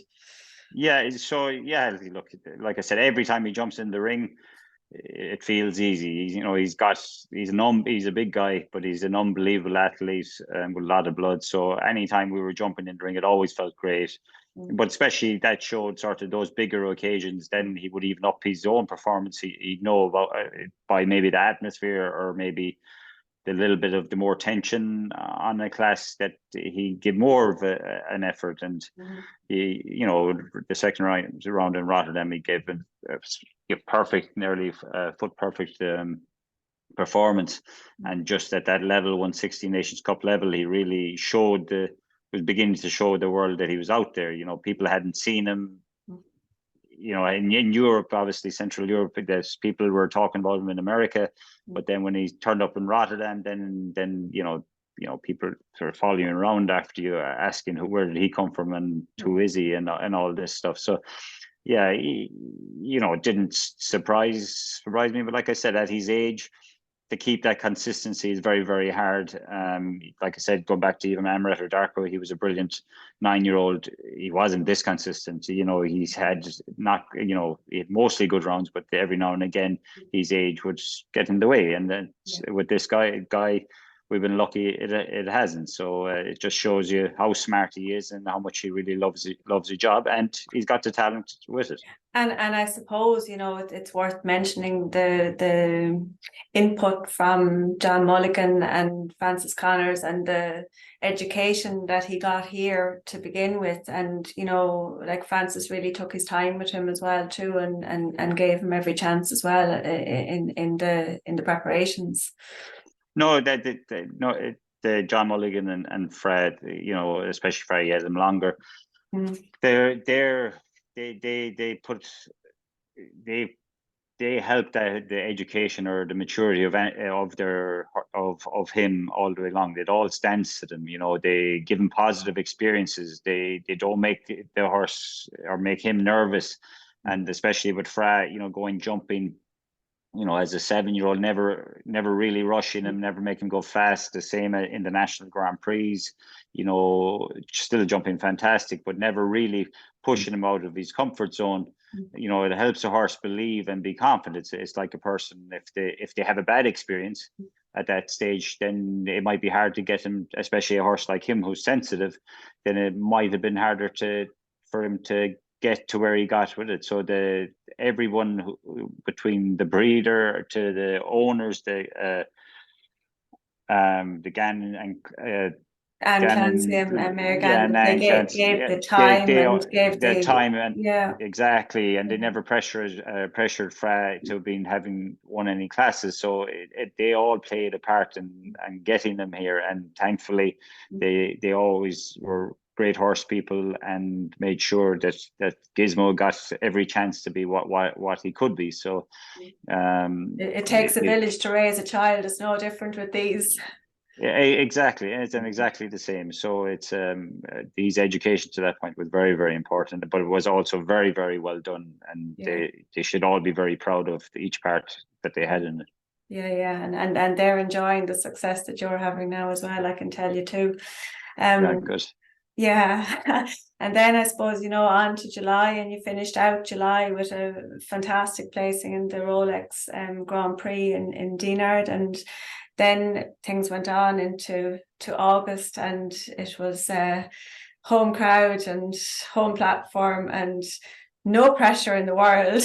Yeah. So yeah, look, like I said, every time he jumps in the ring, it feels easy. He's a big guy, but he's an unbelievable athlete with a lot of blood. So anytime we were jumping in the ring, it always felt great. But especially that showed sort of those bigger occasions, then he would even up his own performance. He'd know about by maybe the atmosphere, or maybe the little bit of the more tension on a class, that he'd give more of an effort. And he, you know, the second round in Rotterdam, he gave a perfect, nearly foot perfect performance. And just at that level, 160 Nations Cup level, he really was beginning to show the world that he was out there. You know, people hadn't seen him. You know, in Europe, obviously Central Europe, there's people were talking about him in America, but then when he turned up in Rotterdam, then you know people sort of following around after you, asking where did he come from and who is he, and all this stuff. So yeah, it didn't surprise me, but like I said, at his age, to keep that consistency is very, very hard. Like I said, going back to even Amaret or Darko, he was a brilliant 9-year-old. He wasn't this consistent. You know, he's had he had mostly good rounds, but every now and again, his age would get in the way. And then with this guy, we've been lucky it hasn't. So it just shows you how smart he is and how much he really loves the job, and he's got the talent with it. And I suppose, you know, it's worth mentioning the input from John Mulligan and Francis Connors, and the education that he got here to begin with. And, you know, like, Francis really took his time with him as well too, and gave him every chance as well in the preparations. No, the John Mulligan and Fred, you know, especially Fred, he had them longer. They helped the education or the maturity of him all the way along. It all stands to them, you know. They give him positive experiences. They don't make the horse or make him nervous. And especially with Fred, you know, going jumping, you know, as a 7-year-old, never really rushing him, never make him go fast. The same in the National Grand Prix, you know, still jumping fantastic, but never really pushing him out of his comfort zone. You know, it helps a horse believe and be confident. It's like a person, if they have a bad experience at that stage, then it might be hard to get him, especially a horse like him who's sensitive, then it might have been harder for him to get to where he got with it. So everyone between the breeder to the owners, the Gannon and Clancy and Mary Gannon, they gave the time and gave the time, and exactly, and they never pressured Fra to having won any classes. So they all played a part in getting them here, and thankfully they always were great horse people and made sure that Gizmo got every chance to be what he could be. So it takes a village to raise a child. It's no different with these. Yeah, exactly. It's exactly the same. So it's his education to that point was very, very important, but it was also very, very well done, and they should all be very proud of each part that they had in it. Yeah, and they're enjoying the success that you're having now as well, I can tell you too. Good. Yeah. And then I suppose, on to July, and you finished out July with a fantastic placing in the Rolex Grand Prix in Dinard, and then things went on into August, and it was home crowd and home platform and no pressure in the world.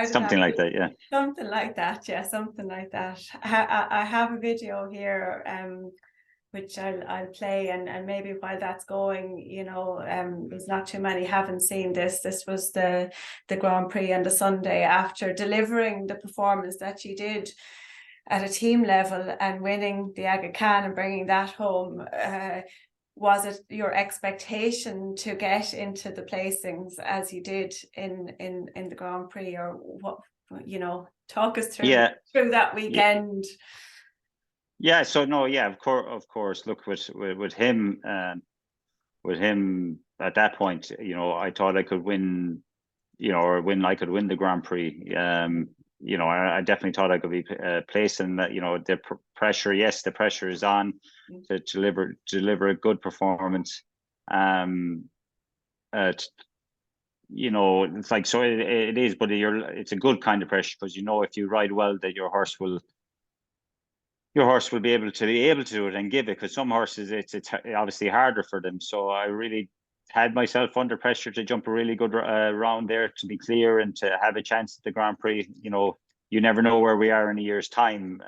Something like that, yeah. Something like that, yeah, something like that. I have a video here, which I'll play, and maybe while that's going, there's not too many haven't seen this. This was the Grand Prix on the Sunday after delivering the performance that you did at a team level and winning the Aga Khan and bringing that home. Was it your expectation to get into the placings as you did in the Grand Prix, or what? Talk us through that weekend. Yeah. So no. Yeah. Of course. Look, with him at that point, I thought I could win, I could win the Grand Prix. I definitely thought I could be placing that. The pressure. Yes, the pressure is on to deliver a good performance. It's like, so it is, but it's a good kind of pressure, because if you ride well, that your horse will be able to do it and give it, because some horses it's obviously harder for them. So I really had myself under pressure to jump a really good round there, to be clear and to have a chance at the Grand Prix. You never know where we are in a year's time.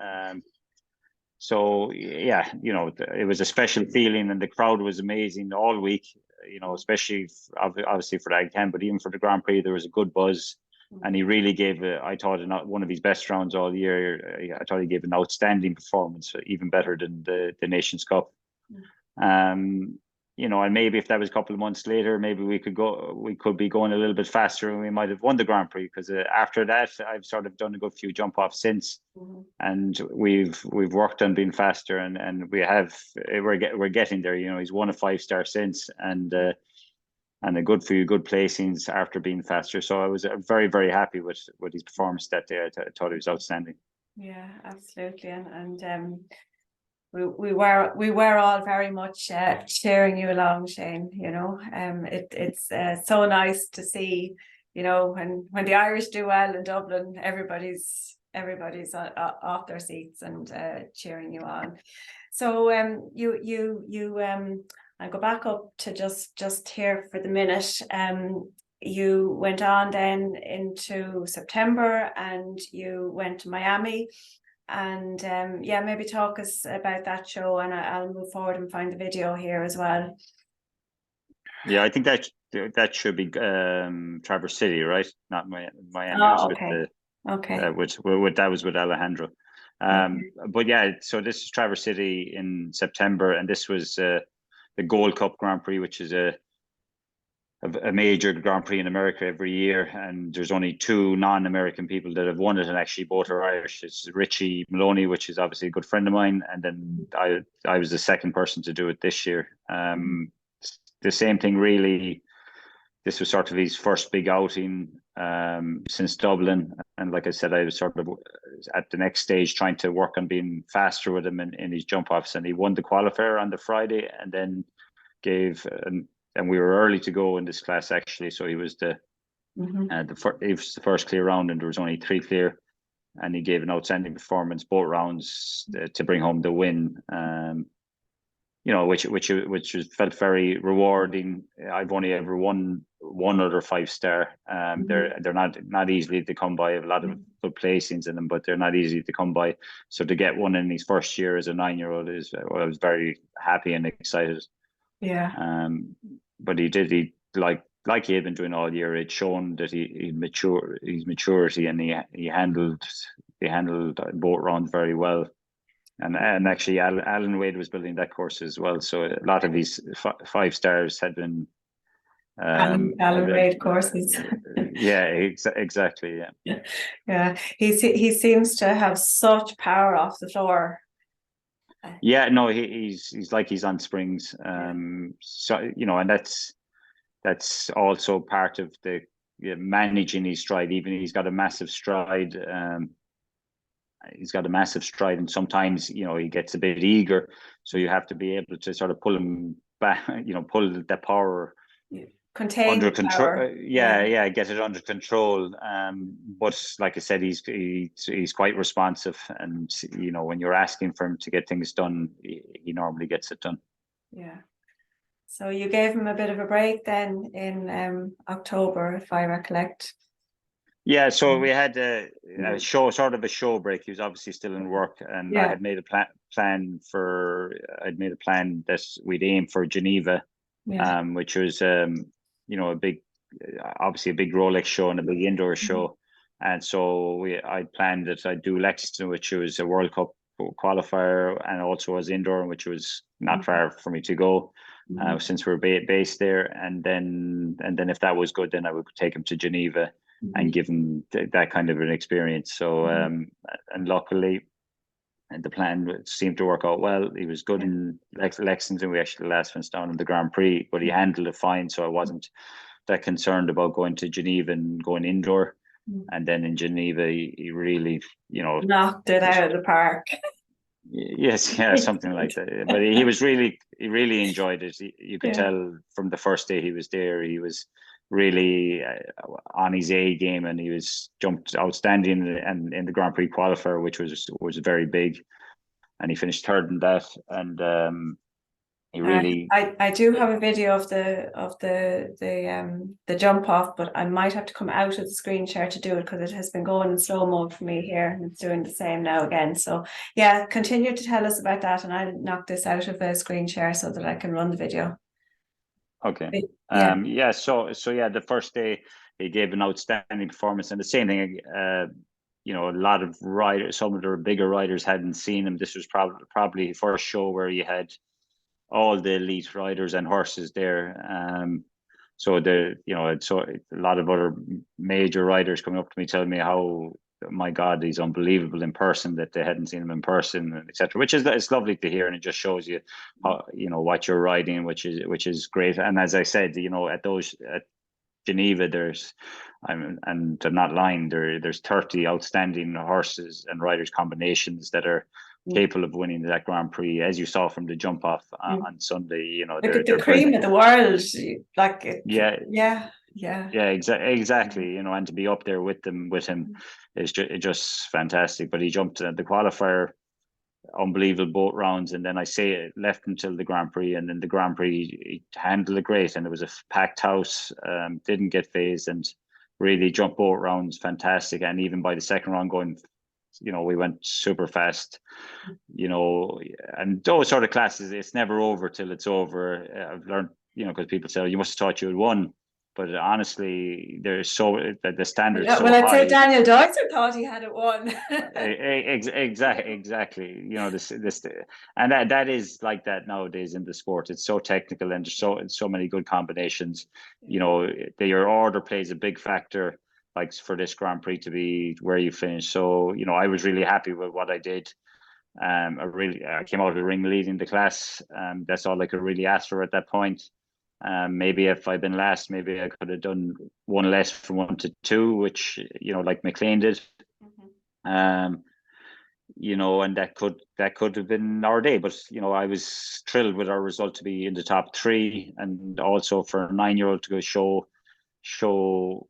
So yeah, it was a special feeling, and the crowd was amazing all week. Especially obviously for the Aga Khan, but even for the Grand Prix, there was a good buzz. And he really gave, I thought, one of his best rounds all year. I thought he gave an outstanding performance, even better than the Nations Cup. And maybe if that was a couple of months later, maybe we could be going a little bit faster, and we might have won the Grand Prix. Because after that, I've sort of done a good few jump offs since, and we've worked on being faster, and we're getting there. He's won a 5-star since, and a good few good placings after being faster. So I was very, very happy with his performance that day. I thought he was outstanding. Yeah, absolutely, and we were all very much cheering you along, Shane. It's so nice to see, when the Irish do well in Dublin, everybody's off their seats and cheering you on. So I'll go back up to just here for the minute. You went on then into September, and you went to Miami, and maybe talk us about that show, and I'll move forward and find the video here as well. Yeah, I think that should be Traverse City, right? Not Miami. Oh, okay. That was with Alejandro. But yeah, so this is Traverse City in September, and this was the Gold Cup Grand Prix, which is a major Grand Prix in America every year, and there's only 2 non-American people that have won it, and actually both are Irish. It's Richie Maloney, which is obviously a good friend of mine, and then I was the second person to do it this year. The same thing, really. This was sort of his first big outing since Dublin, and like I said, I was sort of at the next stage trying to work on being faster with him in his jump offs, and he won the qualifier on the Friday, and then and we were early to go in this class, actually. So he was he was the first clear round, and there was only 3 clear, and he gave an outstanding performance both rounds to bring home the win. Which felt very rewarding. I've only ever won one other 5-star. They're not easily to come by. A lot of good placings in them, but they're not easy to come by. So to get one in his first year as a 9-year-old I was very happy and excited. Yeah. But he like he had been doing all year. It's shown that his maturity, and he handled both rounds very well. And actually, Alan Wade was building that course as well. So a lot of these 5-stars had been Alan Wade courses. Yeah, exactly. Yeah. Yeah, he seems to have such power off the floor. Yeah, no, he's like he's on springs. So you know, and that's also part of the managing his stride. Even he's got a massive stride. He's got a massive stride, and sometimes you know he gets a bit eager, so you have to be able to sort of pull him back. You know, pull the power. Contain under control. power. Yeah, get it under control. But like I said, he's quite responsive, and you know when you're asking for him to get things done, he normally gets it done. Yeah. So you gave him a bit of a break then in October, if I recollect. Yeah, so we had a show, sort of a show break. He was obviously still in work, and I had made a plan that we'd aim for Geneva, which was you know, obviously a big Rolex show and a big indoor show. And so I planned that I'd do Lexington, which was a World Cup qualifier, and also was indoor, which was not far for me to go, since we're based there. And then if that was good, then I would take him to Geneva and give him that kind of an experience. So and luckily, and the plan seemed to work out well. He was good in Lexington. We actually last finished down in the Grand Prix, but he handled it fine. So I wasn't that concerned about going to Geneva and going indoor. And then in Geneva, he really, you know, knocked it out of the park. Yes, yeah, something like that. But he really enjoyed it. You could tell from the first day he was there, he was really on his A game, and he was jumped outstanding and in the Grand Prix qualifier, which was very big, and he finished third in that. And he really I do have a video of the jump off, but I might have to come out of the screen share to do it because it has been going in slow mode for me here, and it's doing the same now again. So yeah, continue to tell us about that, and I'll knock this out of a screen share so that I can run the video. Okay. So yeah, the first day he gave an outstanding performance, and the same thing. You know, a lot of riders, some of the bigger riders hadn't seen him. This was probably the first show where he had all the elite riders and horses there. So a lot of other major riders coming up to me telling me how, my God, he's unbelievable in person, that they hadn't seen him in person, etc. Which is, it's lovely to hear, and it just shows you how, you know, what you're riding, which is great. And as I said, you know, at Geneva, and I'm not lying, there's 30 outstanding horses and riders combinations that are capable of winning that Grand Prix, as you saw from the jump off on Sunday. You know, they're the cream of the world. Exactly. You know, and to be up there with him is just fantastic. But he jumped the qualifier, unbelievable boat rounds, and then left until the Grand Prix, and then the Grand Prix he handled it great, and it was a packed house. Didn't get phased, and really jumped boat rounds fantastic. And even by the second round going, you know, we went super fast, you know, and those sort of classes, it's never over till it's over. I've learned, you know, because people say, oh, you must have thought you had won. But honestly, the standards. Well, I'd say Daniel Deutzer thought he had it won. Exactly. You know, this, and that is like that nowadays in the sport. It's so technical, and there's so many good combinations. You know, your order plays a big factor, like for this Grand Prix, to be where you finish. So, you know, I was really happy with what I did. I came out of the ring leading the class. That's all I could really ask for at that point. Maybe if I'd been last, maybe I could have done one less from 1 to 2, which, you know, like McLean did. You know, and that could have been our day. But, you know, I was thrilled with our result to be in the top 3, and also for a 9-year-old to go show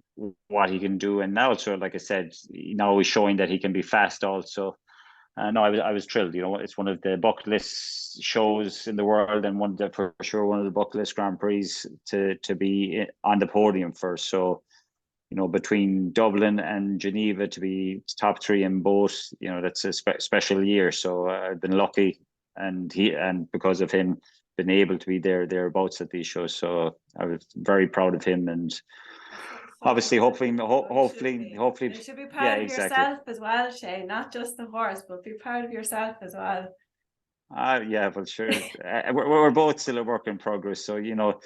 what he can do. And also, like I said, now he's showing that he can be fast also. No, I was thrilled. You know, it's one of the bucket list shows in the world, and one of the bucket list Grand Prix to be on the podium first. So, you know, between Dublin and Geneva to be top 3 in both, you know, that's a special year. So I've been lucky, and because of him, been able to be thereabouts at these shows. So I was very proud of him, and obviously, hopefully, It should be proud yeah, of exactly. yourself as well, Shane, not just the horse, but be proud of yourself as well. Yeah, well, sure. We're both still a work in progress, so you know,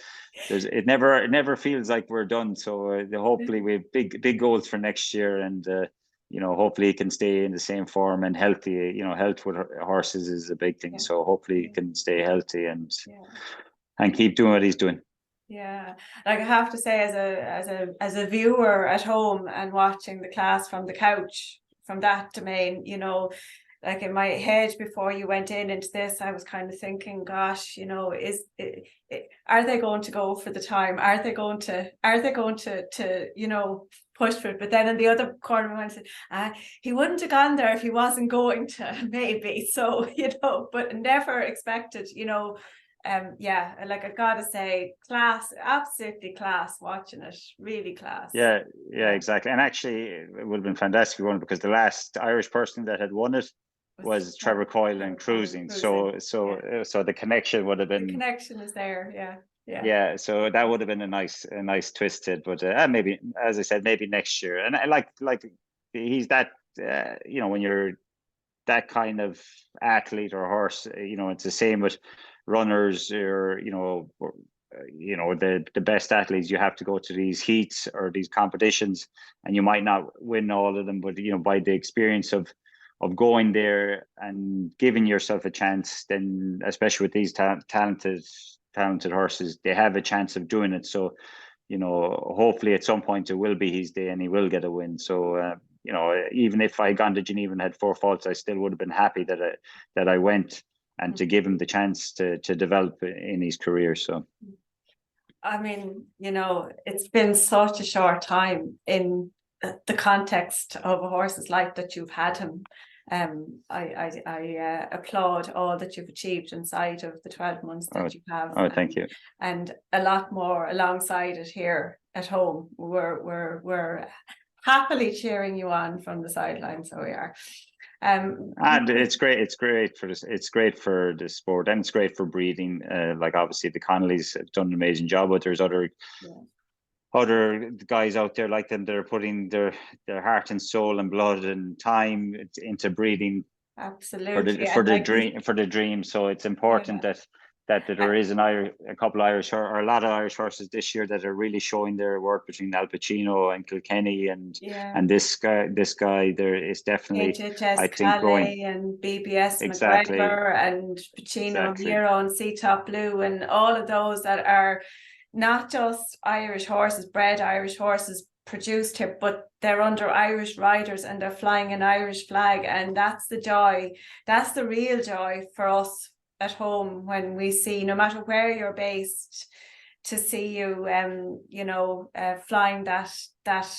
it never feels like we're done. So hopefully we have big goals for next year, and you know, hopefully he can stay in the same form and healthy. You know, health with horses is a big thing. Yeah. So hopefully he can stay healthy and Yeah. keep doing what he's doing. Yeah, like I have to say, as a viewer at home and watching the class from the couch, from that domain, you know, like in my head before you went into this, I was kind of thinking, gosh, you know, are they going to go for the time? Are they going to you know, push for it? But then in the other corner, I said, he wouldn't have gone there if he wasn't going to, maybe. So, you know, but never expected, you know. Yeah, like I've got to say, class, absolutely class watching it, really class. Yeah, exactly. And actually, it would have been fantastic if we won, because the last Irish person that had won it was Trevor Coyle and cruising. So the connection would have been. The connection is there, yeah. Yeah, so that would have been a nice twist to it, but maybe, as I said, maybe next year. And I like he's that you know, when you're that kind of athlete or horse, you know, it's the same with runners, or you know, the best athletes. You have to go to these heats or these competitions, and you might not win all of them, but you know, by the experience of going there and giving yourself a chance, then especially with these talented horses, they have a chance of doing it. So, you know, hopefully at some point it will be his day and he will get a win. So, you know, even if I had gone to Geneva and had 4 faults, I still would have been happy that I went, and to give him the chance to develop in his career. So, I mean, you know, it's been such a short time in the context of a horse's life that you've had him. I applaud all that you've achieved inside of the 12 months that you have. Oh, thank you. And a lot more alongside it here at home. We're happily cheering you on from the sidelines, so we are. And it's great for this. It's great for the sport, and it's great for breeding. Like obviously the Connollys have done an amazing job, but there's other guys out there like them that are putting their heart and soul and blood and time into breeding. Absolutely. For the dream. So it's important that there is a couple of Irish, or a lot of Irish horses this year that are really showing their work, between Al Pacino and Kilkenny and this guy. There is definitely, I think, growing, and BBS exactly. McGregor and Pacino, Nero and C-Top Blue, and all of those that are not just Irish horses, bred Irish horses, produced here, but they're under Irish riders and they're flying an Irish flag, and that's the joy. That's the real joy for us at home when we see, no matter where you're based, to see you you know, flying that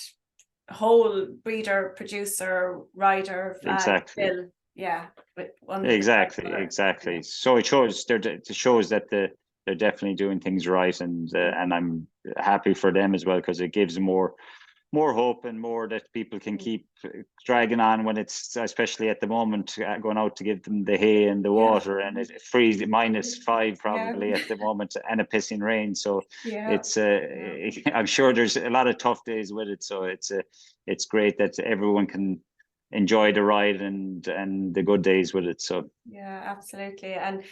whole breeder, producer, rider flag. Exactly. Bill. Yeah. Exactly. So it shows that they're definitely doing things right, and I'm happy for them as well, because it gives more hope and more that people can keep dragging on when it's, especially at the moment, going out to give them the hay and the water, and it's freezing, -5 probably at the moment, and a pissing rain. So it's I'm sure there's a lot of tough days with it. So it's great that everyone can enjoy the ride and the good days with it. So yeah, absolutely. And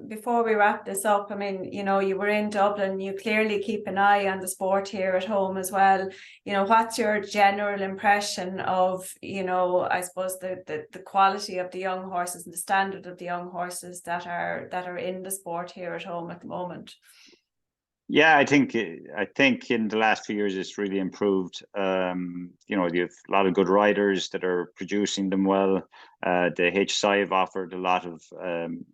before we wrap this up, I mean, you know, you were in Dublin, you clearly keep an eye on the sport here at home as well. You know, what's your general impression of, you know, I suppose the quality of the young horses and the standard of the young horses that are in the sport here at home at the moment? Yeah, I think in the last few years it's really improved. You know, you have a lot of good riders that are producing them well. The HSI have offered a lot of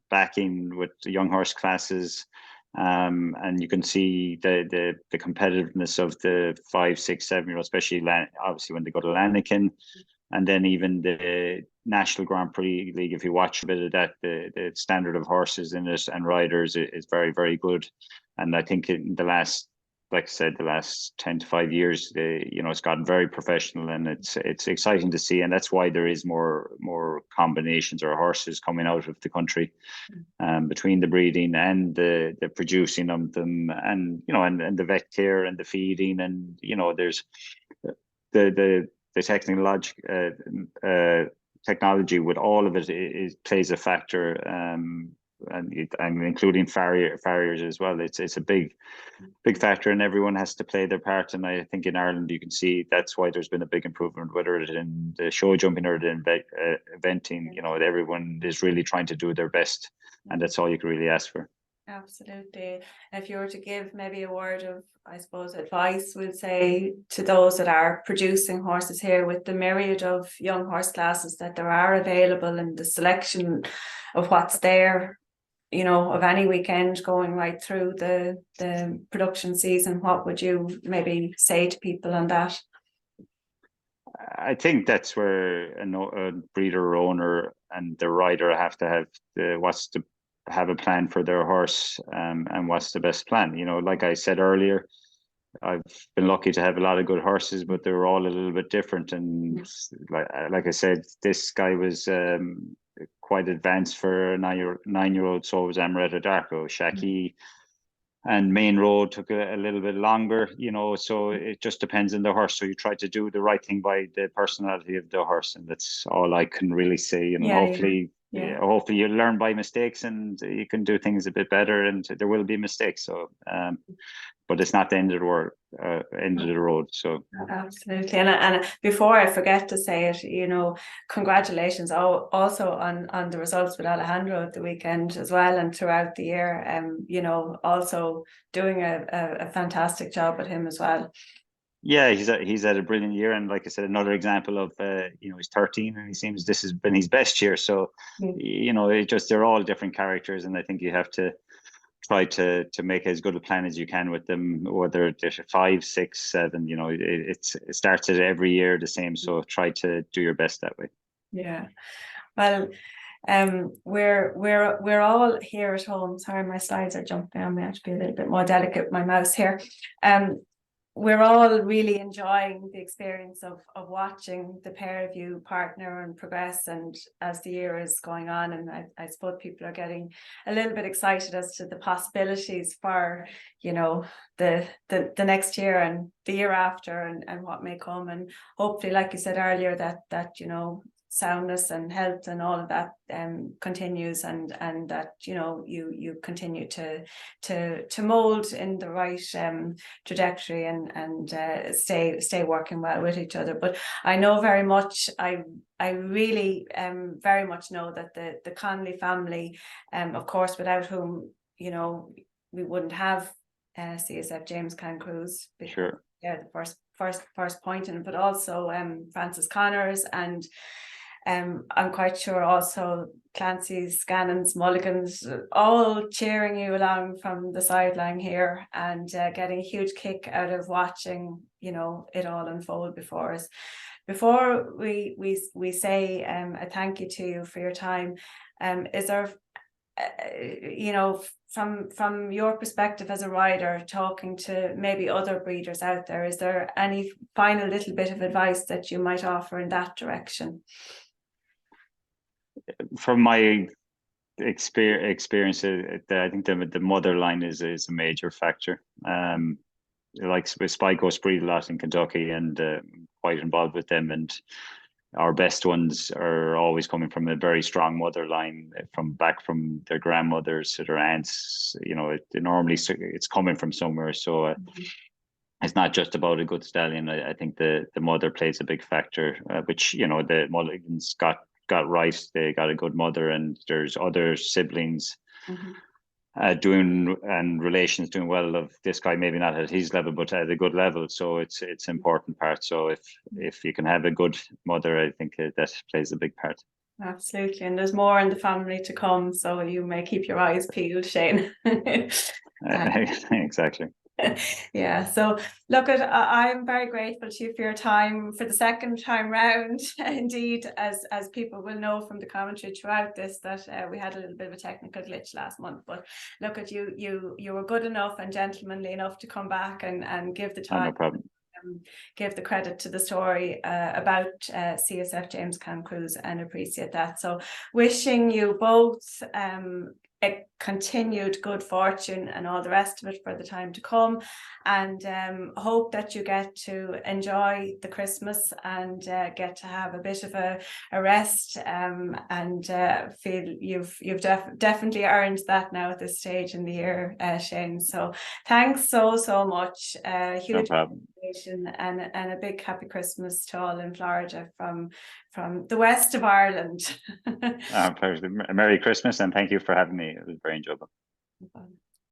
backing with the young horse classes, and you can see the competitiveness of the 5, 6, 7-year-olds, especially obviously when they go to Lanniken, and then even the National Grand Prix League. If you watch a bit of that, the standard of horses in it and riders is very, very good. And I think in the last like I said, the last 10 to 5 years, it's gotten very professional, and it's exciting to see. And that's why there is more combinations or horses coming out of the country, between the breeding and the producing of them, and and the vet care and the feeding, and there's the technology with all of it plays a factor, and including farriers as well. It's a big factor, and everyone has to play their part. And I think in Ireland you can see that's why there's been a big improvement, whether it's in the show jumping or the eventing. Everyone is really trying to do their best, and that's all you can really ask for. Absolutely. If you were to give maybe a word of, I suppose, advice, we'll say, to those that are producing horses here, with the myriad of young horse classes that there are available and the selection of what's there, of any weekend going right through the production season, what would you maybe say to people on that? I think that's where a breeder or owner and the rider have to have a plan for their horse, and what's the best plan. Like I said earlier, I've been lucky to have a lot of good horses, but they're all a little bit different. And like I said, this guy was quite advanced for a 9-year-old. So was Amaretto Darko. Shaki and Main Road took a little bit longer, so it just depends on the horse. So you try to do the right thing by the personality of the horse, and that's all I can really say. Hopefully you learn by mistakes, and you can do things a bit better, and there will be mistakes. So but it's not the end of the world, end of the road. So absolutely. And before I forget to say it, congratulations also on the results with Alejandro at the weekend as well, and throughout the year. Also doing a fantastic job with him as well. Yeah, he's had a brilliant year, and like I said, another example of he's 13, and he seems this has been his best year. So they're all different characters, and I think you have to try to make as good a plan as you can with them, whether they're 5, 6, 7. It starts at every year the same. So try to do your best that way. Yeah. Well, we're all here at home. Sorry, my slides are jumping. I have to be a little bit more delicate with my mouse here. We're all really enjoying the experience of watching the pair of you partner and progress, and as the year is going on, and I suppose people are getting a little bit excited as to the possibilities for the next year and the year after, and what may come. And hopefully, like you said earlier, that soundness and health and all of that continues, and that you continue to mold in the right trajectory, and stay working well with each other. But I know very much, I really very much know that the Connolly family, of course, without whom we wouldn't have CSF James Kann Cruz. Sure. Yeah, the first point in it, but also Francis Connors, and I'm quite sure also Clancy's, Scannons, Mulligans, all cheering you along from the sideline here, and getting a huge kick out of watching it all unfold before us. Before we say a thank you to you for your time, is there from your perspective as a rider, talking to maybe other breeders out there, is there any final little bit of advice that you might offer in that direction? From my experience, I think the mother line is a major factor. Like Spike breed a lot in Kentucky, and quite involved with them, and our best ones are always coming from a very strong mother line, from their grandmothers to their aunts. Normally it's coming from somewhere. So it's not just about a good stallion. I think the mother plays a big factor, which the Mulligans got right. They got a good mother, and there's other siblings doing, and relations doing well, of this guy maybe not at his level but at a good level. So it's important part. So if you can have a good mother, I think that plays a big part. Absolutely. And there's more in the family to come, so you may keep your eyes peeled, Shane. Exactly. Yeah, so look, I'm very grateful to you for your time for the second time round. Indeed, as people will know from the commentary throughout this, that we had a little bit of a technical glitch last month. But look at you were good enough and gentlemanly enough to come back and give the time. No problem. Give the credit to the story about CSF James Kann Cruz, and appreciate that. So wishing you both a continued good fortune and all the rest of it for the time to come, and hope that you get to enjoy the Christmas and get to have a bit of a rest, and feel you've definitely earned that now at this stage in the year, Shane. So thanks so much. Huge No problem. and a big happy Christmas to all in Florida from the west of Ireland. Merry Christmas, and thank you for having me. It was very enjoyable.